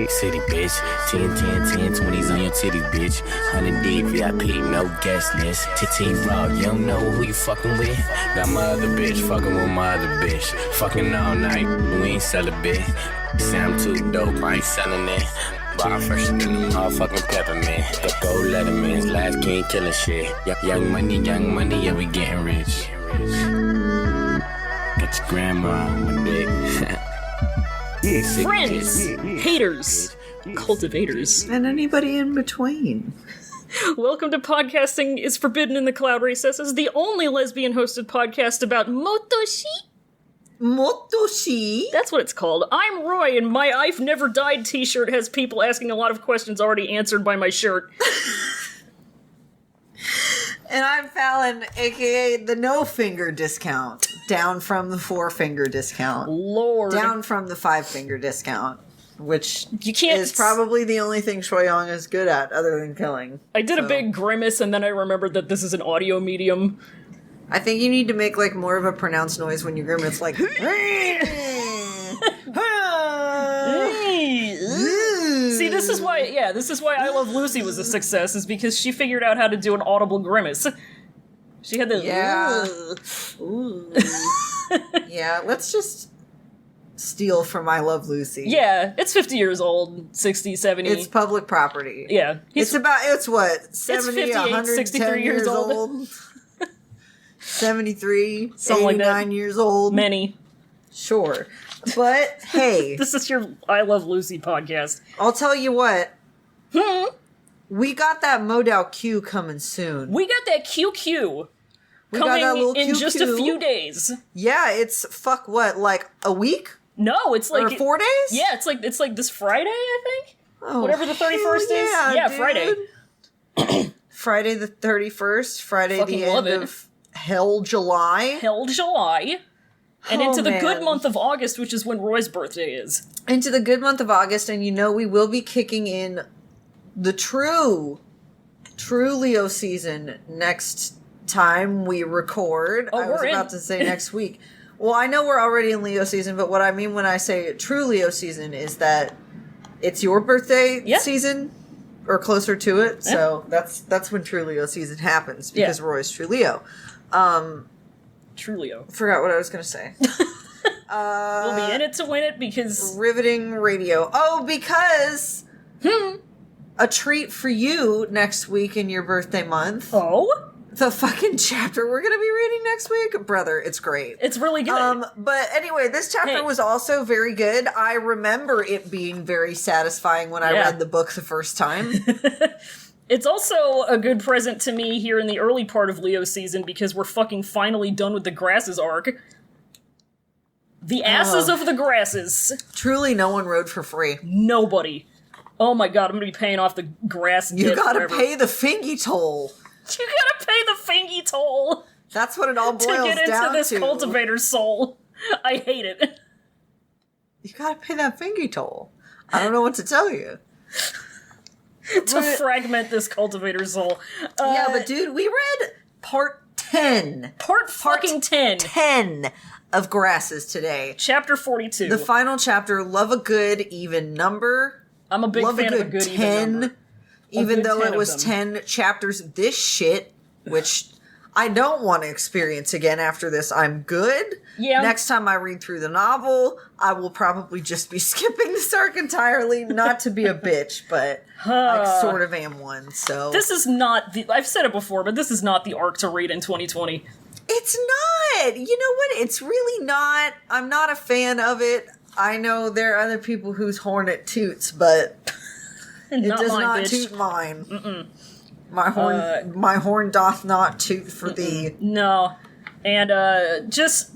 City bitch, 10, 10, 10, 20s on your titty bitch. 100 deep, VIP, no guest list. TT raw, you don't know who you fucking with. Got my other bitch, fucking with my other bitch. Fucking all night, we ain't celibate. Say I'm too dope, I ain't selling it. Bar fresh than the motherfucking peppermint. The gold letterman's last king killing shit. Young money, yeah, we getting rich. Got your grandma on my dick. Friends, haters, cultivators, and anybody in between. Welcome to Podcasting is Forbidden in the Cloud Recesses, the only lesbian-hosted podcast about motoshi. Motoshi? That's what it's called. I'm Roy, and my I've Never Died t-shirt has people asking a lot of questions already answered by my shirt. And I'm Fallon, aka the no-finger discount. Down from the 4-finger discount. Lord. Down from the 5-finger discount. Which is probably the only thing Xue Yang is good at, other than killing. I did a big grimace, and then I remembered that this is an audio medium. I think you need to make, like, more of a pronounced noise when you grimace, like... See, this is why I Love Lucy was a success, is because she figured out how to do an audible grimace. She had the... Yeah. Ooh. Yeah, let's just steal from I Love Lucy. Yeah, it's 50 years old, 60, 70. It's public property. Yeah. It's what, 70, 163 years old? 73, something 89 like years old? Many. Sure. But, hey. This is your I Love Lucy podcast. I'll tell you what. We got that Modal Q coming soon. We got that QQ coming in just a few days. Yeah, it's like a week? No, it's like... Or 4 days? Yeah, it's like this Friday, I think? Oh, whatever the 31st is? Yeah, dude. Friday. Friday the 31st, Friday Fucking the end of Hell July. Hell July. And into the good month of August, which is when Roy's birthday is. Into the good month of August, and we will be kicking in the true Leo season next time we record. Oh, I was about to say next week. Well, I know we're already in Leo season, but what I mean when I say true Leo season is that it's your birthday season, or closer to it. Yeah. So that's when true Leo season happens, because Roy's true Leo. True Leo. Forgot what I was going to say. We'll be in it to win it, because... Riveting radio. Oh, because... A treat for you next week in your birthday month. Oh? The fucking chapter we're going to be reading next week. Brother, it's great. It's really good. But anyway, this chapter was also very good. I remember it being very satisfying when I read the book the first time. It's also a good present to me here in the early part of Leo season, because we're fucking finally done with the Grasses arc. The asses of the Grasses. Truly, no one rode for free. Nobody. Oh my god, I'm gonna be paying off the grass debt. You gotta pay the fingy toll. You gotta pay the fingy toll. That's what it all boils down to. To get into this cultivator's soul. I hate it. You gotta pay that fingy toll. I don't know what to tell you. To fragment this cultivator's soul. Yeah, but dude, we read part 10. Part fucking 10. 10 of Grasses today. Chapter 42. The final chapter, Love a Good Even Number. I'm a big fan of a good 10, even number. Even though it was 10 chapters of this shit, which I don't want to experience again after this. I'm good. Yeah. Next time I read through the novel, I will probably just be skipping this arc entirely. Not to be a bitch, but I sort of am one, so... This is not the... I've said it before, but this is not the arc to read in 2020. It's not! You know what? It's really not. I'm not a fan of it. I know there are other people whose horn it toots, but it does not toot mine. Mm-mm. My horn doth not toot for thee. No. And just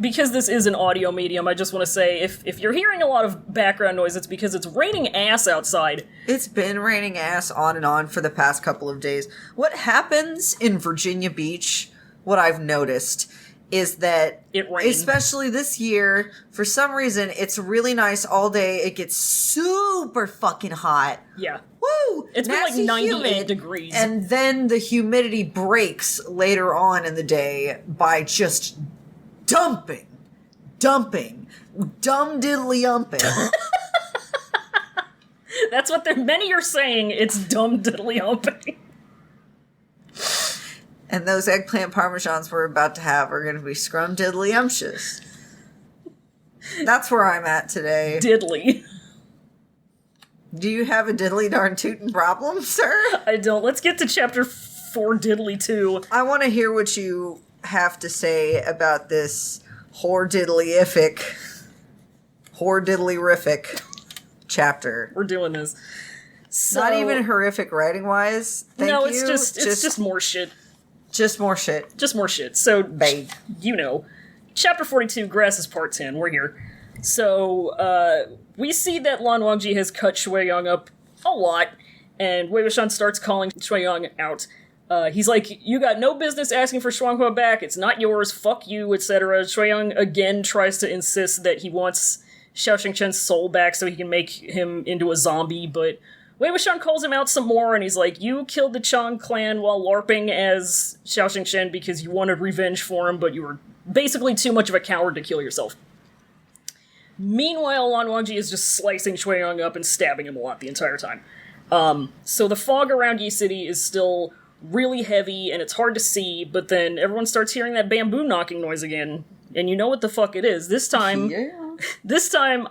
because this is an audio medium, I just want to say, if you're hearing a lot of background noise, it's because it's raining ass outside. It's been raining ass on and on for the past couple of days. What happens in Virginia Beach, what I've noticed, is that, it rained. especially this year, for some reason, it's really nice all day. It gets super fucking hot. Yeah. Woo! It's been like 98 degrees. And then the humidity breaks later on in the day by just dumping. Dumb diddly-umping. That's what many are saying. It's dumb diddly-umping. And those eggplant parmesans we're about to have are going to be scrum-diddly-umptious. That's where I'm at today. Diddly. Do you have a diddly-darn-tootin' problem, sir? I don't. Let's get to chapter 4, Diddly 2. I want to hear what you have to say about this hordiddly-rific chapter. We're doing this. So, Not even horrific writing-wise. It's just more shit. Just more shit. Just more shit. So, Babe. Chapter 42, Grass is Part 10. We're here. So, we see that Lan Wangji has cut Xue Yang up a lot, and Wei Wuxian starts calling Xue Yang out. He's like, you got no business asking for Shuanghua back, it's not yours, fuck you, etc. Xue Yang again tries to insist that he wants Xiao Xingchen's soul back so he can make him into a zombie, but Wei Wuxian calls him out some more, and he's like, you killed the Chang clan while LARPing as Xiao Xingchen because you wanted revenge for him, but you were basically too much of a coward to kill yourself. Meanwhile, Lan Wangji is just slicing Xue Yang up and stabbing him a lot the entire time. So the fog around Yi City is still really heavy, and it's hard to see, but then everyone starts hearing that bamboo knocking noise again, and you know what the fuck it is. This time,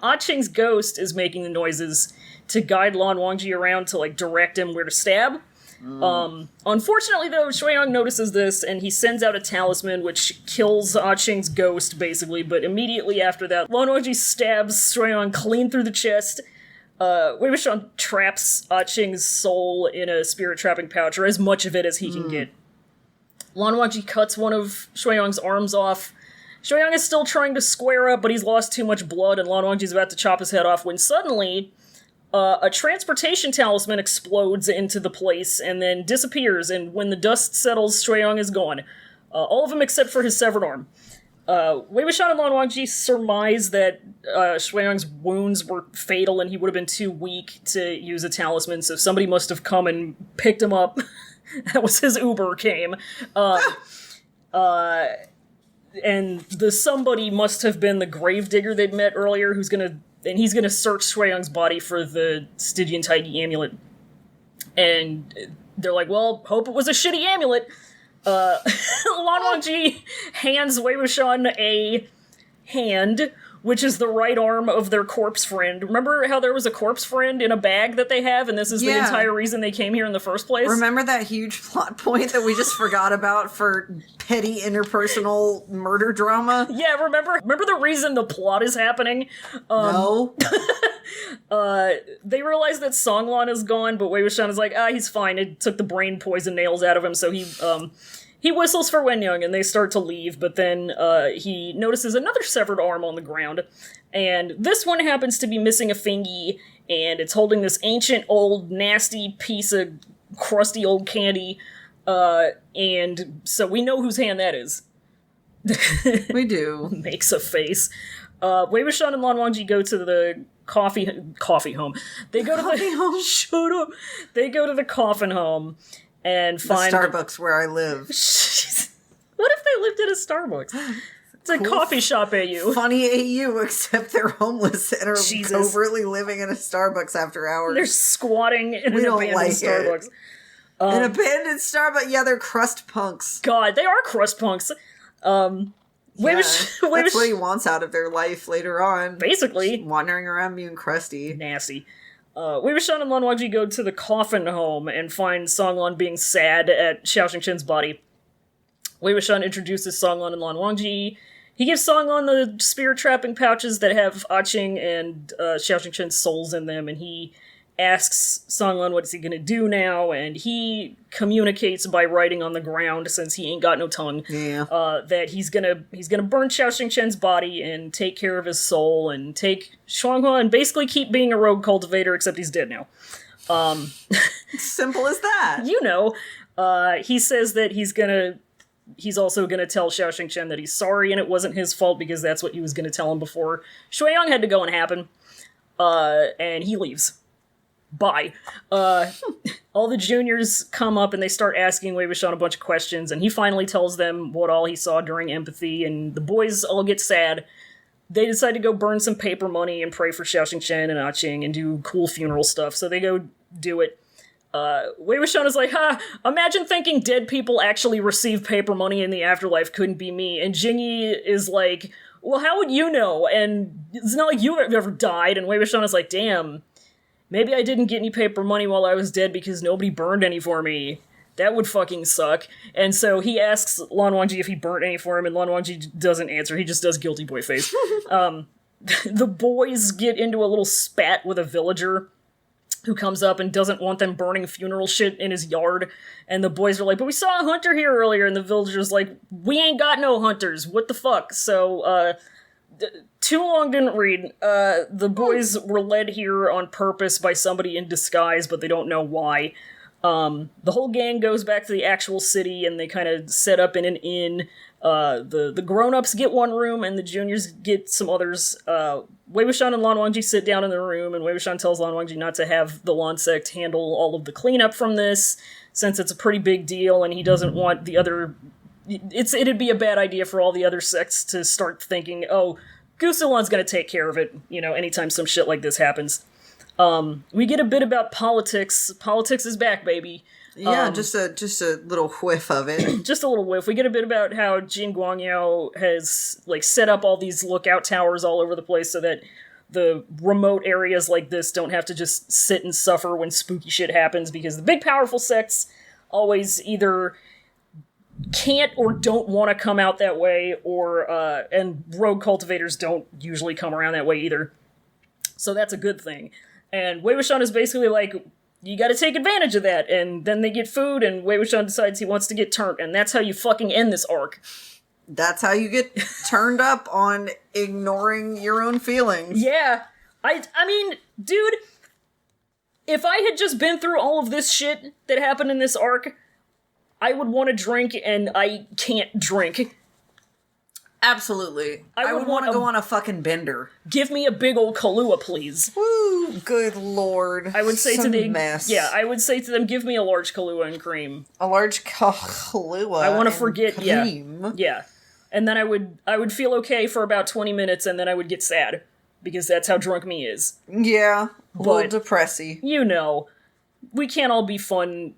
Ah Ching's ghost is making the noises to guide Lan Wangji around to, direct him where to stab. Unfortunately, though, Xue Yang notices this, and he sends out a talisman which kills Ah Ching's ghost, basically, but immediately after that, Lan Wangji stabs Xue Yang clean through the chest. Wei Wuxian traps Ah Ching's soul in a spirit trapping pouch, or as much of it as he can get. Lan Wangji cuts one of Xue Yang's arms off. Xue Yang is still trying to square up, but he's lost too much blood, and Lan Wangji's about to chop his head off when suddenly a transportation talisman explodes into the place and then disappears, and when the dust settles, Xue Yang is gone. All of them except for his severed arm. Wei Wuxian and Lan Wangji surmise that Xue Yang's wounds were fatal and he would have been too weak to use a talisman, so somebody must have come and picked him up. That was his Uber came. And the somebody must have been the gravedigger they'd met earlier, he's gonna search Xue Yang's body for the Stygian Tyga amulet. And they're like, well, hope it was a shitty amulet. Lan Wangji hands Wei Wuxian a hand, which is the right arm of their corpse friend. Remember how there was a corpse friend in a bag that they have, and this is the entire reason they came here in the first place? Remember that huge plot point that we just forgot about for petty interpersonal murder drama? Yeah, remember the reason the plot is happening? No. They realize that Songlan is gone, but Wei Wuxian is like, he's fine. It took the brain poison nails out of him, so he whistles for Wenyang, and they start to leave, but then he notices another severed arm on the ground, and this one happens to be missing a fingy, and it's holding this ancient, old, nasty piece of crusty old candy, and so we know whose hand that is. We do. Makes a face. Wei Wuxian and Lan Wangji go to the coffee home. They go to the home. Shut up. They go to the coffin home and find the Starbucks where I live. What if they lived at a Starbucks? It's a coffee shop AU. Funny AU, except they're homeless and are covertly living in a Starbucks after hours. They're squatting in an abandoned Starbucks. An abandoned Starbucks? Yeah, they're crust punks. God, they are crust punks. That's what he wants out of their life later on. Basically. Just wandering around being crusty. Nasty. Wei Wuxian and Lan Wangji go to the coffin home and find Songlan being sad at Xiao Xingchen's body. Wei Wuxian introduces Songlan and Lan Wangji. He gives Songlan the spirit trapping pouches that have Ah Ching and Xiao Xingchen's souls in them, and he asks Songlan what is he gonna do now, and he communicates by writing on the ground, since he ain't got no tongue, that he's gonna burn Xiao Xingchen's body and take care of his soul and take Shuanghua and basically keep being a rogue cultivator, except he's dead now. Simple as that. You know. He says that he's gonna he's also going to tell Xiao Xingchen that he's sorry and it wasn't his fault because that's what he was going to tell him before Xue Yang had to go and happen. And he leaves. Bye. All the juniors come up and they start asking Wei Wuxian a bunch of questions, and he finally tells them what all he saw during empathy, and the boys all get sad. They decide to go burn some paper money and pray for Xiao Xingchen and Qing and do cool funeral stuff, so they go do it. Wei Wuxian is like, imagine thinking dead people actually receive paper money in the afterlife couldn't be me, and Jingyi is like, well, how would you know? And it's not like you ever died, and Wei Wuxian is like, damn, maybe I didn't get any paper money while I was dead because nobody burned any for me. That would fucking suck. And so he asks Lan Wangji if he burnt any for him, and Lan Wangji doesn't answer. He just does guilty boy face. The boys get into a little spat with a villager who comes up and doesn't want them burning funeral shit in his yard. And the boys are like, but we saw a hunter here earlier. And the villager's like, we ain't got no hunters. What the fuck? So, too long didn't read. The boys were led here on purpose by somebody in disguise, but they don't know why. The whole gang goes back to the actual city, and they kind of set up in an inn. The grown-ups get one room, and the juniors get some others. Wei Wuxian and Lan Wangji sit down in the room, and Wei Wuxian tells Lan Wangji not to have the Lan sect handle all of the cleanup from this, since it's a pretty big deal, and he doesn't want the other... It'd be a bad idea for all the other sects to start thinking, oh, Gusulan's gonna take care of it, anytime some shit like this happens. We get a bit about politics. Politics is back, baby. Yeah, just a little whiff of it. Just a little whiff. We get a bit about how Jin Guangyao has, set up all these lookout towers all over the place so that the remote areas like this don't have to just sit and suffer when spooky shit happens, because the big powerful sects always either can't or don't want to come out that way, and rogue cultivators don't usually come around that way either. So that's a good thing. And Wei Wuxian is basically like, you gotta take advantage of that, and then they get food, and Wei Wuxian decides he wants to get turned, and that's how you fucking end this arc. That's how you get turned up on ignoring your own feelings. Yeah. I mean, dude, if I had just been through all of this shit that happened in this arc, I would want to drink, and I can't drink. Absolutely. I would want to go on a fucking bender. Give me a big old Kahlua, please. Woo, good lord. I would say Some to them, mess. Yeah, I would say to them, give me a large Kahlua and cream. A large Kahlua. I want to forget, cream. Yeah. And then I would feel okay for about 20 minutes, and then I would get sad, because that's how drunk me is. Yeah, a little depressy. We can't all be funny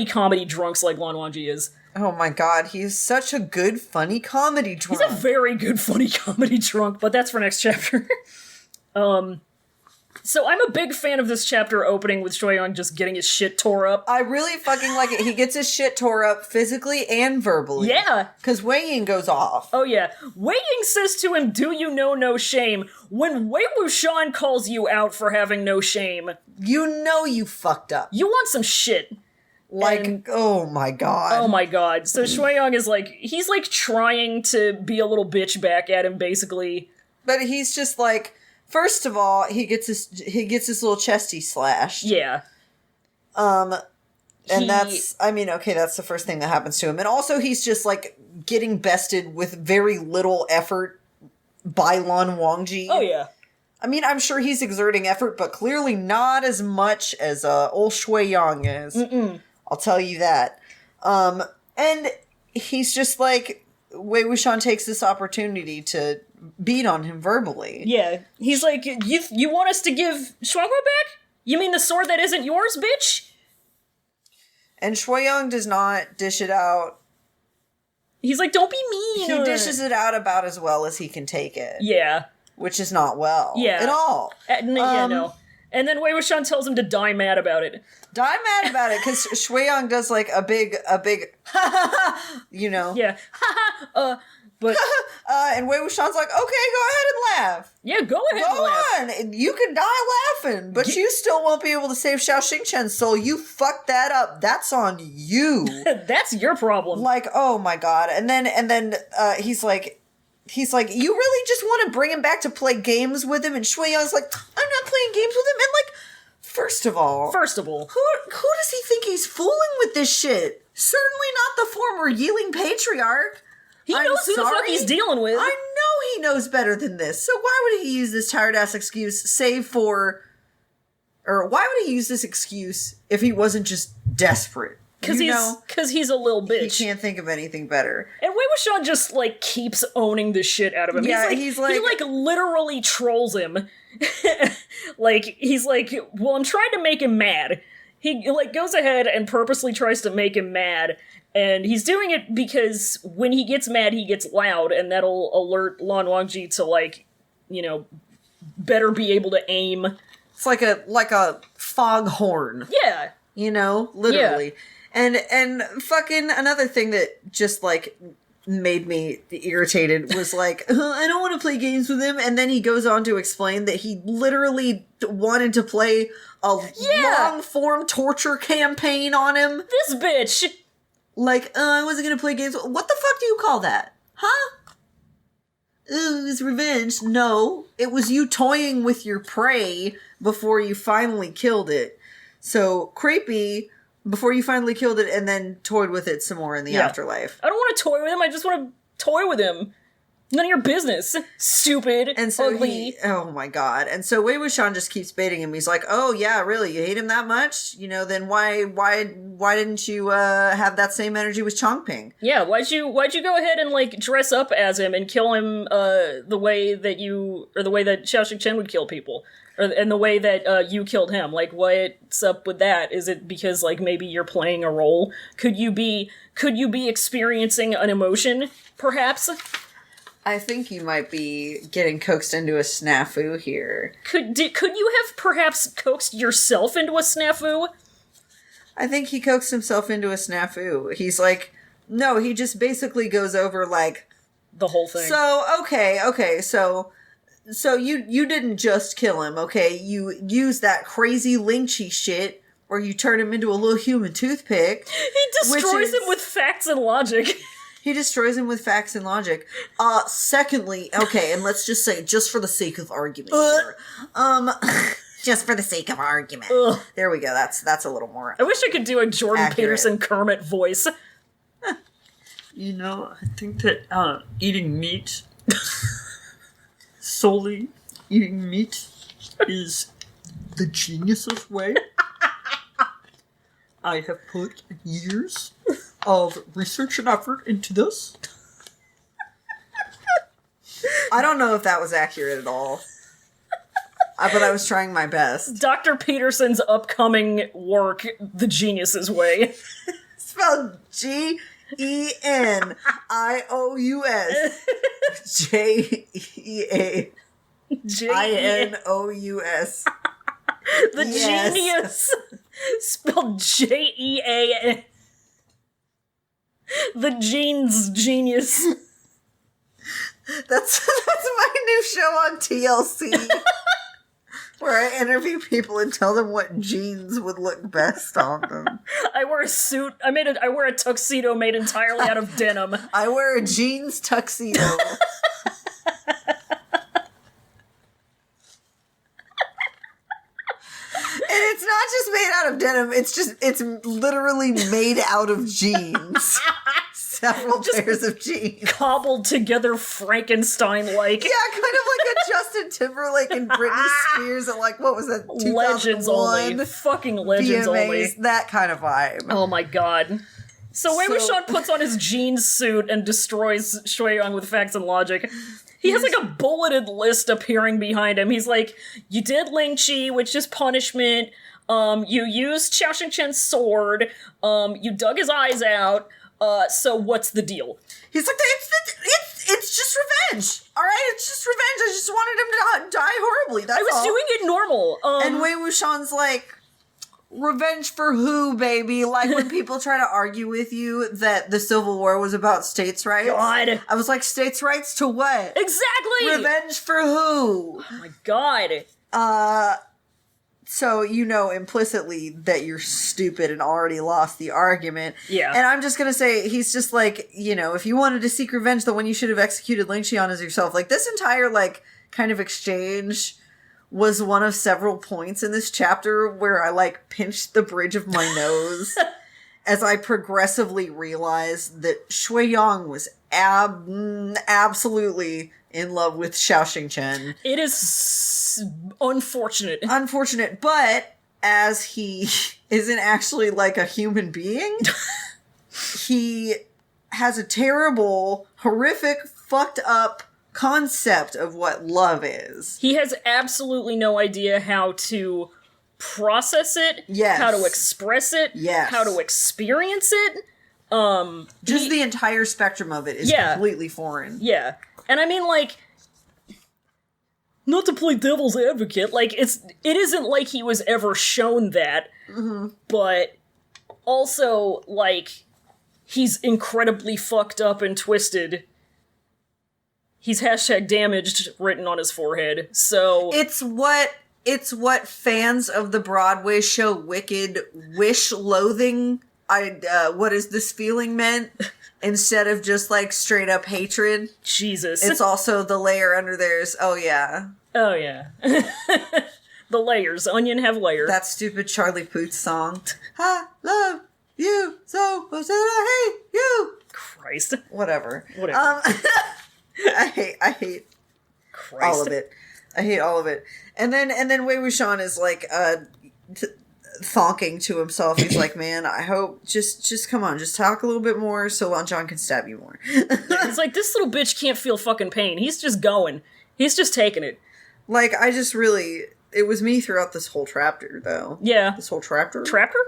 comedy drunks like Lan Wangji is. Oh my god, he's such a good, funny comedy drunk. He's a very good, funny comedy drunk, but that's for next chapter. So I'm a big fan of this chapter opening with Xue Yang just getting his shit tore up. I really fucking like it. He gets his shit tore up physically and verbally. Yeah. Because Wei Ying goes off. Oh yeah. Wei Ying says to him, do you know no shame? When Wei Wuxian calls you out for having no shame, you know you fucked up. You want some shit. Oh my god. Oh my god. So Xue Yang is he's trying to be a little bitch back at him, basically. But he's just first of all, he gets his little chesty slashed. Yeah. And that's the first thing that happens to him. And also he's just getting bested with very little effort by Lan Wangji. Oh yeah. I mean, I'm sure he's exerting effort, but clearly not as much as old Xue Yang is. Mm-mm. I'll tell you that. And he's just Wei Wuxian takes this opportunity to beat on him verbally. Yeah. He's like, you want us to give Shuanghua back? You mean the sword that isn't yours, bitch? And Xue Yang does not dish it out. He's like, don't be mean. He dishes it out about as well as he can take it. Yeah. Which is not well. Yeah. At all. No. And then Wei Wuxian tells him to die mad about it. Die mad about it, because Xue Yang does a big, Yeah. But and Wei Wuxian's like, okay, go ahead and laugh. Yeah, go ahead and laugh. Go on. You can die laughing, but you still won't be able to save Xiao Xingchen's soul. You fucked that up. That's on you. That's your problem. Oh my god. And then he's like, you really just want to bring him back to play games with him? And Xue Yang's like, I'm not playing games with him. And first of all, who who does he think he's fooling with this shit? Certainly not the former Yeeling patriarch. He knows who the fuck he's dealing with. I know he knows better than this. So why would he use this tired-ass excuse or why would he use this excuse if he wasn't just desperate? Because he's a little bitch. He can't think of anything better. And Wei Wuxian just, like, keeps owning the shit out of him. Yeah, he, literally trolls him. Like, he's like, well, I'm trying to make him mad. He, like, goes ahead and purposely tries to make him mad. And he's doing it because when he gets mad, he gets loud, and that'll alert Lan Wangji to, like, you know, better be able to aim. It's like a foghorn. Yeah. You know, literally. Yeah. And fucking another thing that just, like, made me irritated was like, I don't want to play games with him. And then he goes on to explain that he literally wanted to play a long-form torture campaign on him. This bitch! Like, I wasn't going to play games. What the fuck do you call that? Huh? It was revenge. No, it was you toying with your prey before you finally killed it. So, creepy before you finally killed it and then toyed with it some more in the afterlife. I don't want to toy with him, I just want to toy with him. None of your business, stupid, and so ugly. Oh my god. And so Wei Wuxian just keeps baiting him. He's like, oh yeah, really? You hate him that much? You know, then why didn't you have that same energy with Chongping? Yeah, why'd you go ahead and, like, dress up as him and kill him the way that Xiao Chen would kill people? And the way that you killed him? Like, what's up with that? Is it because, like, maybe you're playing a role? Could you be experiencing an emotion, perhaps? I think you might be getting coaxed into a snafu here. Could you have perhaps coaxed yourself into a snafu? I think he coaxed himself into a snafu. He's like, no, he just basically goes over, like, the whole thing. So, okay, so you didn't just kill him, okay? You used that crazy Lingchi shit where you turn him into a little human toothpick. He destroys him with facts and logic. He destroys him with facts and logic. Secondly, okay, and let's just say, just for the sake of argument here. Just for the sake of argument. There we go, that's a little more I wish I could do a Jordan accurate. Peterson Kermit voice. You know, I think that eating meat, solely eating meat, is the genius's way. I have put years of research and effort into this. I don't know if that was accurate at all. But I was trying my best. Dr. Peterson's upcoming work, The Genius's Way. Spelled Genious. Jeainous. The Genius. Spelled Jean. The Gene's Genius. That's my new show on TLC. Where I interview people and tell them what jeans would look best on them. I wear a suit. I wear a tuxedo made entirely out of denim. I wear a jeans tuxedo. And it's not just made out of denim, it's literally made out of jeans. Several pairs of jeans. Cobbled together Frankenstein-like. Yeah, kind of like a Justin Timberlake and Britney Spears at, like, what was that, 2001? Legends only. Fucking legends VMAs, only. That kind of vibe. Oh my god. So Wei Wuxian puts on his jeans suit and destroys Xue Yang with facts and logic. He has, like, a bulleted list appearing behind him. He's like, you did Lingchi, which is punishment. You used Xiao Chen's sword. You dug his eyes out. So what's the deal? He's like, it's just revenge. All right, it's just revenge. I just wanted him to die horribly. That's all. I was doing it normal. And Wei Wuxian's like, revenge for who, baby? Like when people try to argue with you that the Civil War was about states' rights. God. I was like, states' rights to what? Exactly. Revenge for who? Oh my god. So you know implicitly that you're stupid and already lost the argument. Yeah. And I'm just gonna say, he's just like, you know, if you wanted to seek revenge, the one you should have executed Lingchi on is yourself. Like, this entire, like, kind of exchange was one of several points in this chapter where I, like, pinched the bridge of my nose as I progressively realized that Xue Yang was absolutely in love with Xiao Chen. It is unfortunate. Unfortunate, but as he isn't actually like a human being, he has a terrible, horrific, fucked up concept of what love is. He has absolutely no idea how to process it, how to express it, how to experience it. Just the entire spectrum of it is completely foreign. Yeah. And I mean, like, not to play devil's advocate, like, it isn't like he was ever shown that, but also, like, he's incredibly fucked up and twisted. He's #damaged written on his forehead, so... It's what fans of the Broadway show Wicked wish loathing, what is this feeling meant, instead of just, like, straight up hatred. Jesus. It's also the layer under theirs, oh yeah. Oh yeah. The layers. Onion have layers. That stupid Charlie Puth song. I love you so much that I hate you. Christ. Whatever. I hate Christ. all of it. I hate all of it. And then Wei Wuxian is like thonking to himself. He's like, man, I hope just come on, just talk a little bit more so Lan John can stab you more. It's like, this little bitch can't feel fucking pain. He's just going. He's just taking it. Like, it was me throughout this whole chapter, though. Yeah. This whole chapter. Trapper?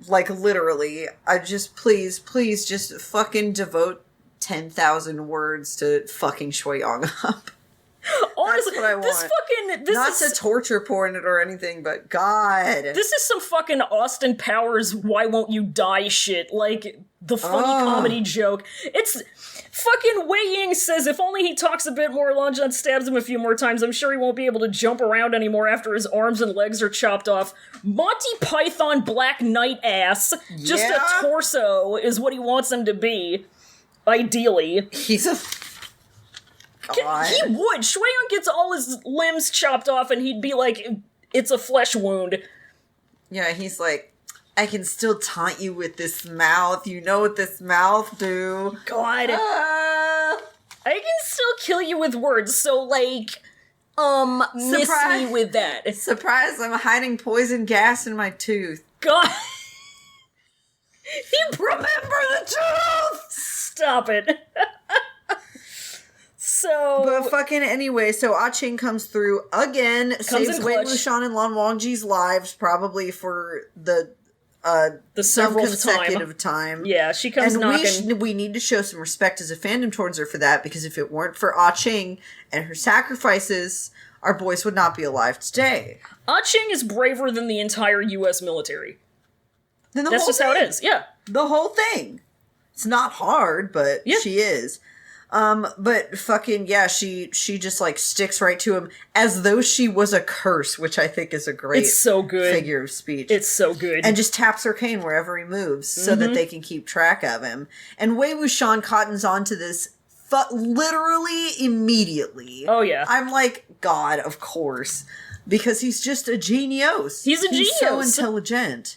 Like, literally, I just, please, just fucking devote 10,000 words to fucking Xue Yang up. Honestly, that's what I want. Not to torture porn it or anything, but God. This is some fucking Austin Powers why won't you die shit. Like, the funny comedy joke. It's fucking Wei Ying says if only he talks a bit more, Lan John stabs him a few more times. I'm sure he won't be able to jump around anymore after his arms and legs are chopped off. Monty Python Black Knight ass. Just a torso is what he wants him to be. Ideally. He's a... God. He would. Xue Yang gets all his limbs chopped off and he'd be like, it's a flesh wound. Yeah, he's like, I can still taunt you with this mouth. You know what this mouth do. God. I can still kill you with words, so like, miss me with that. Surprise, I'm hiding poison gas in my tooth. God. Remember the truth! Stop it. So... But fucking anyway, so Ah-Ching comes through again, saves Wei Wuxian and Lan Wangji's lives, probably for the several consecutive time. Yeah, she comes knocking. And we need to show some respect as a fandom towards her for that, because if it weren't for Ah-Ching and her sacrifices, our boys would not be alive today. Ah-Ching is braver than the entire U.S. military. That's just how it is, yeah. The whole thing. It's not hard, but she is. But fucking, yeah, she just, like, sticks right to him as though she was a curse, which I think is a great figure of speech. It's so good. And just taps her cane wherever he moves so that they can keep track of him. And Wei Wuxian cottons onto this literally immediately. Oh, yeah. I'm like, God, of course. Because he's just a genius. He's a genius. He's so intelligent.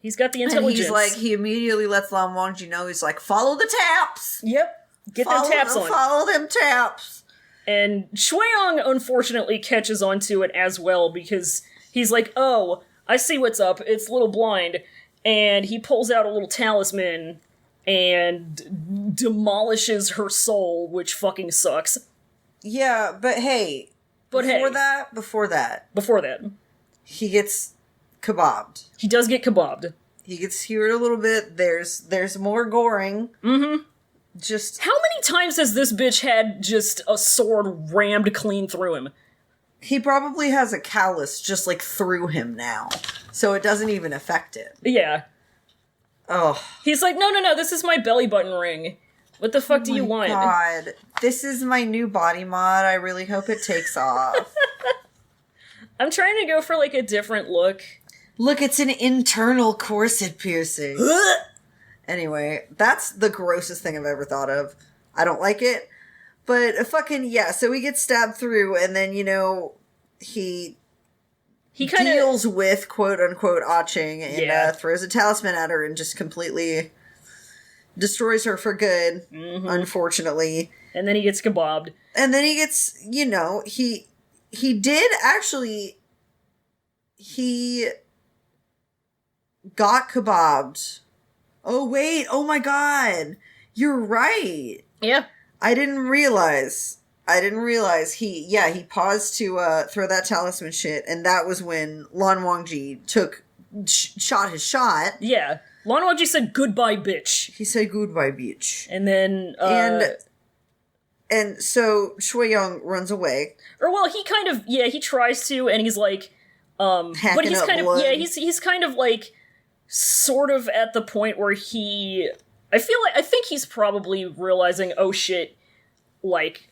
He's got the intelligence. And he's like, he immediately lets Lan Wangji know, he's like, follow the taps! Yep. Get them taps on. Follow them taps. And Xue Yang unfortunately catches onto it as well because he's like, oh, I see what's up. It's a little blind. And he pulls out a little talisman and demolishes her soul, which fucking sucks. Yeah, but hey. Before that. He gets kebabbed. He does get kebabbed. He gets skewered a little bit. There's more goring. Mm-hmm. Just how many times has this bitch had just a sword rammed clean through him? He probably has a callus just like through him now, so it doesn't even affect it. Yeah. Oh. He's like, no, this is my belly button ring. What the fuck do you want? God, this is my new body mod. I really hope it takes off. I'm trying to go for like a different look. Look, it's an internal corset piercing. Anyway, that's the grossest thing I've ever thought of. I don't like it. But fucking, yeah, so he gets stabbed through, and then, you know, he he kind of deals with quote-unquote Aching and throws a talisman at her and just completely destroys her for good, unfortunately. And then he gets kebabbed. And then he gets, he did actually, he got kebabbed. Oh, wait. Oh, my God. You're right. Yeah. I didn't realize. He paused to throw that talisman shit, and that was when Lan Wangji shot his shot. Yeah. Lan Wangji said, goodbye, bitch. He said, goodbye, bitch. And then, And so Xue Yang runs away. Or, well, he kind of, he tries to, and he's like, Hacking but he's up kind blood. of, he's kind of like, sort of at the point where I think he's probably realizing, oh shit, like,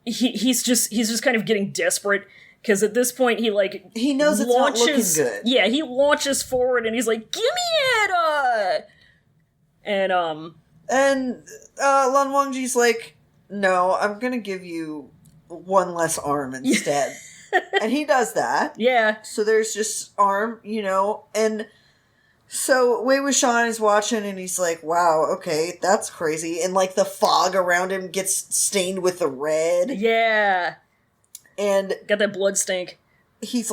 he's just kind of getting desperate, because at this point he knows it's not looking good. Yeah, he launches forward and he's like, "Give me it!" And Lan Wangji's like, "No, I'm gonna give you one less arm instead," and he does that. Yeah. So there's just arm, and. So Wei Wuxian is watching and he's like, wow, okay, that's crazy. And the fog around him gets stained with the red. Yeah. And got that blood stink. He's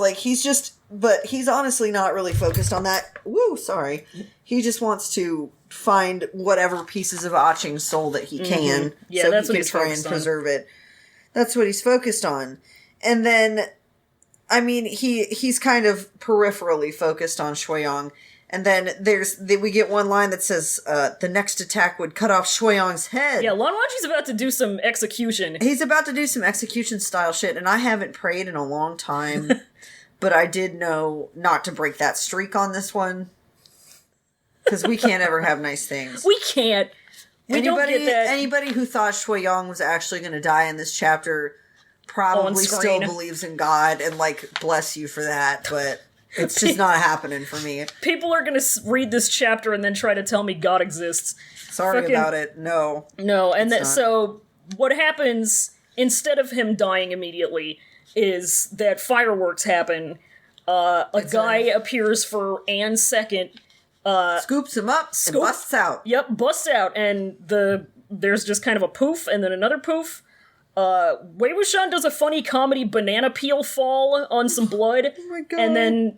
but he's honestly not really focused on that. Woo, sorry. He just wants to find whatever pieces of Aching's soul that he can. Yeah, so that's he what can he's try and focused on. preserve it. That's what he's focused on. And then, I mean, he's kind of peripherally focused on Xue Yang. And then we get one line that says, the next attack would cut off Xue Yang's head. Yeah, Lan Wangji's about to do some execution. He's about to do some execution-style shit, and I haven't prayed in a long time, but I did know not to break that streak on this one. Because we can't ever have nice things. We can't. Don't get that. Anybody who thought Xue Yang was actually going to die in this chapter probably still believes in God, and, bless you for that, but... It's just not happening for me. People are gonna read this chapter and then try to tell me God exists. Sorry about it. No. No, and so what happens, instead of him dying immediately, is that fireworks happen. A guy appears for Anne's second. Scoops him up and busts out. Yep, busts out, and there's just kind of a poof, and then another poof. Wei Wuxian does a funny comedy banana peel fall on some blood. Oh my God. And then,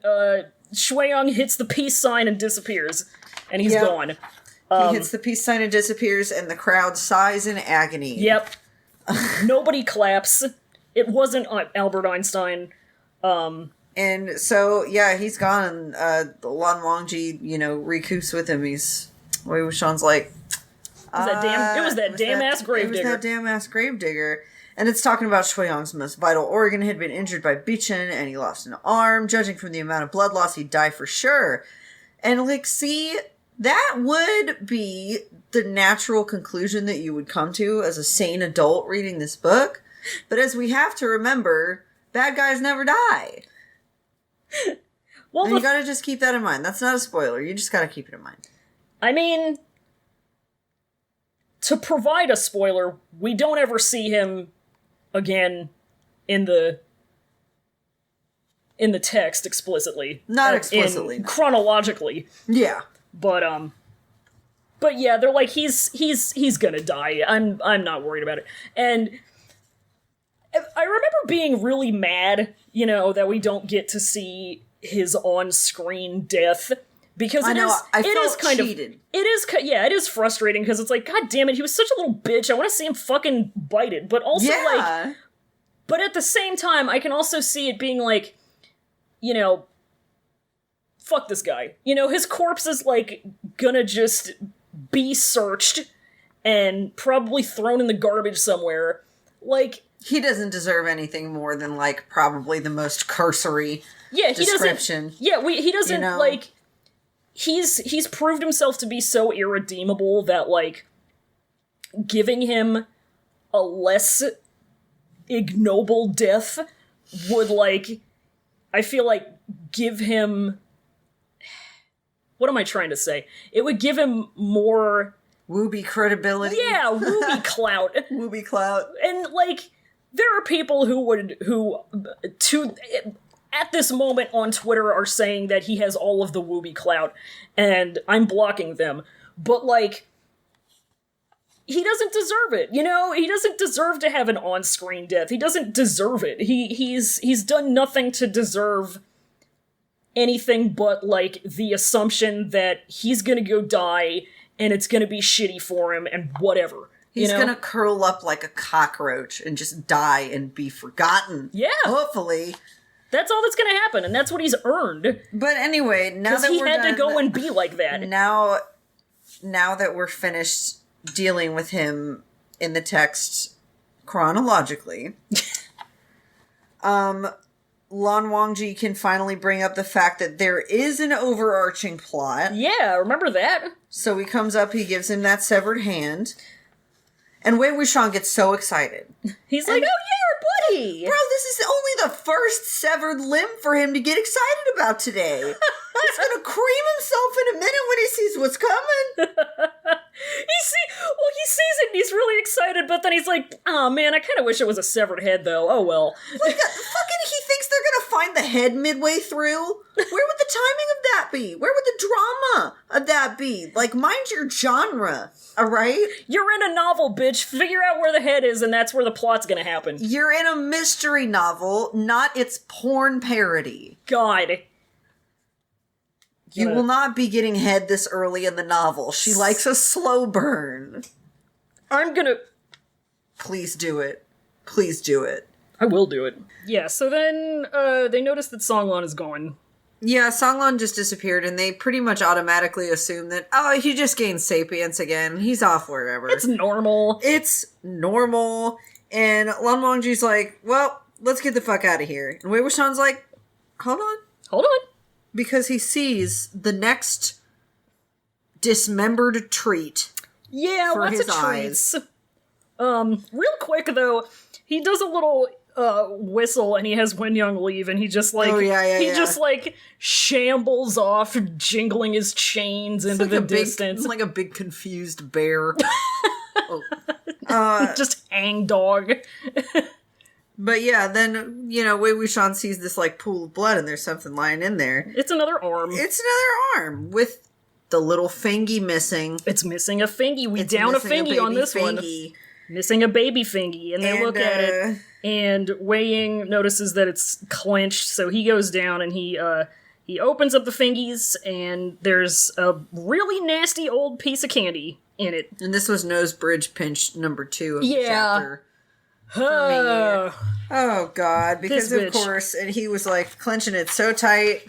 Xue Yang hits the peace sign and disappears. And he's gone. He hits the peace sign and disappears, and the crowd sighs in agony. Yep. Nobody claps. It wasn't Albert Einstein. And so, he's gone, and, Lan Wangji, recoups with him. Wei Wuxian's like... It was that damn-ass gravedigger. It was that damn-ass gravedigger. And it's talking about Xue Yang's most vital organ had been injured by Bichen, and he lost an arm. Judging from the amount of blood loss, he'd die for sure. And, see, that would be the natural conclusion that you would come to as a sane adult reading this book. But as we have to remember, bad guys never die. Well, and you gotta just keep that in mind. That's not a spoiler. You just gotta keep it in mind. I mean... To provide a spoiler, we don't ever see him again in the text explicitly. Not explicitly. Chronologically. Yeah. But yeah, they're like, he's gonna die. I'm not worried about it. And I remember being really mad, that we don't get to see his on-screen death. Because it is frustrating because it's like, God damn it, he was such a little bitch. I want to see him fucking bite it. But also, but at the same time, I can also see it being like, fuck this guy. His corpse is, gonna just be searched and probably thrown in the garbage somewhere. He doesn't deserve anything more than, probably the most cursory description. He doesn't, He's proved himself to be so irredeemable that, giving him a less ignoble death would, I feel give him... What am I trying to say? It would give him more... Woobie credibility. Yeah, woobie clout. Woobie clout. And, there are people who at this moment on Twitter are saying that he has all of the woobie clout, and I'm blocking them. But, like, he doesn't deserve it, you know? He doesn't deserve to have an on-screen death. He doesn't deserve it. He's done nothing to deserve anything but, like, the assumption that he's gonna go die, and it's gonna be shitty for him, and whatever. He's gonna curl up like a cockroach and just die and be forgotten. Yeah. Hopefully. That's all that's gonna happen, and that's what he's earned. But anyway, now that he we're had done, to go and be like that. Now that we're finished dealing with him in the text chronologically, Lan Wangji can finally bring up the fact that there is an overarching plot. Yeah, remember that? So he comes up, he gives him that severed hand. And Wei Wuxian gets so excited. He's like, oh yeah, buddy! Bro, this is only the first severed limb for him to get excited about today. He's gonna cream himself in a minute when he sees what's coming. He sees it and he's really excited, but then he's like, oh man, I kind of wish it was a severed head though. Oh well. Like, fucking he thinks they're gonna find the head midway through? Where would the timing of that be? Where would the drama of that be? Like, mind your genre, alright? You're in a novel, bitch. Figure out where the head is and that's where the plot's gonna happen. You're in a mystery novel, not its porn parody. God. You will not be getting head this early in the novel. She likes a slow burn. I'm gonna... Please do it. Please do it. I will do it. Yeah, so then they notice that Songlan is gone. Yeah, Songlan just disappeared, and they pretty much automatically assume that, oh, he just gained sapience again. He's off wherever. It's normal. It's normal. And Lan Wangji's like, well, let's get the fuck out of here. And Wei Wuxian's like, hold on. Hold on. Because he sees the next dismembered treat. Yeah, for lots his of eyes. treats. Real quick though, he does a little whistle and he has Wen Yang leave and he just like just like shambles off, jingling his chains into the distance. It's like a big confused bear. Just hang dog. But yeah, then, you know, Wei Wuxian sees this, like, pool of blood and there's something lying in there. It's another arm. It's another arm with the little fingy missing. It's missing a fingy. We down a fingy on this fingy. One. Missing a baby fingy. And they look at it, and Wei Ying notices that it's clenched, so he goes down and he opens up the fingies, and there's a really nasty old piece of candy in it. And this was Nose Bridge Pinch number 2 of the chapter. For me. Oh god, because of course, and he was like clenching it so tight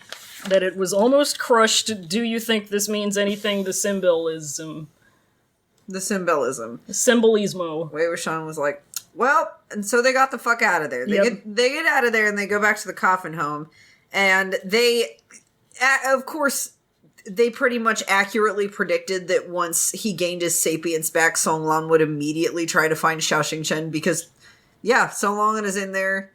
that it was almost crushed. Do you think this means anything? The symbolism. The symbolism. Symbolismo. Wei Wuxian was like, well, and so they got the fuck out of there. They get out of there and they go back to the coffin home, and they, of course, they pretty much accurately predicted that once he gained his sapience back, Songlan would immediately try to find Xiaoyu because, yeah, Songlan is in there.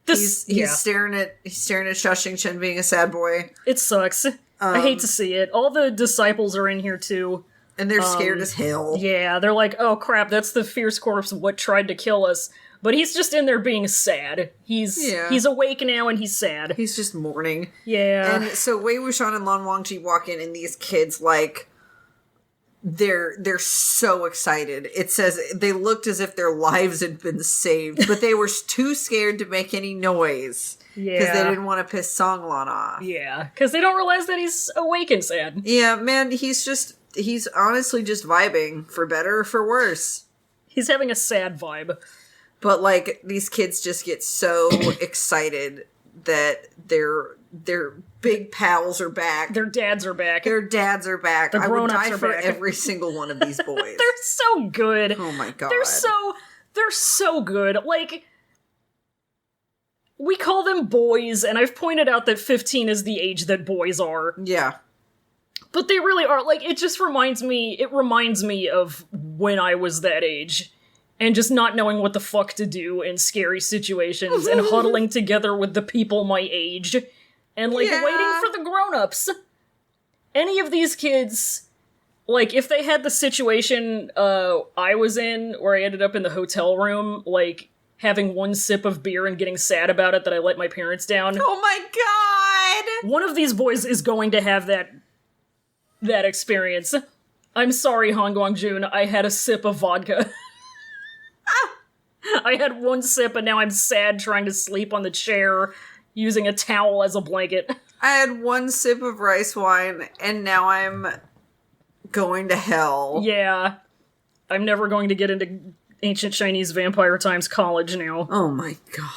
He's staring at Xiaoyu being a sad boy. It sucks. I hate to see it. All the disciples are in here too. And they're scared as hell. Yeah, they're like, oh crap, that's the fierce corpse of what tried to kill us. But he's just in there being sad. He's awake now and he's sad. He's just mourning. Yeah. And so Wei Wuxian and Lan Wangji walk in, and these kids, like, they're so excited. It says they looked as if their lives had been saved, but they were too scared to make any noise. Yeah. Because they didn't want to piss Songlan off. Yeah, because they don't realize that he's awake and sad. Yeah, man, he's honestly just vibing, for better or for worse. He's having a sad vibe. But, like, these kids just get so excited that their big pals are back. Their dads are back. The grown-ups are back. I would die for every single one of these boys. They're so good. Oh my god. They're so good. Like, we call them boys, and I've pointed out that 15 is the age that boys are. Yeah. But they really are. Like, it just reminds me of when I was that age. And just not knowing what the fuck to do in scary situations and huddling together with the people my age and, like, waiting for the grown-ups. Any of these kids, like, if they had the situation I was in where I ended up in the hotel room, like, having one sip of beer and getting sad about it that I let my parents down. Oh my god! One of these boys is going to have that experience. I'm sorry, Han Guangjun, I had a sip of vodka. I had one sip and now I'm sad trying to sleep on the chair using a towel as a blanket. I had one sip of rice wine and now I'm going to hell. Yeah. I'm never going to get into ancient Chinese vampire times college now. Oh my god.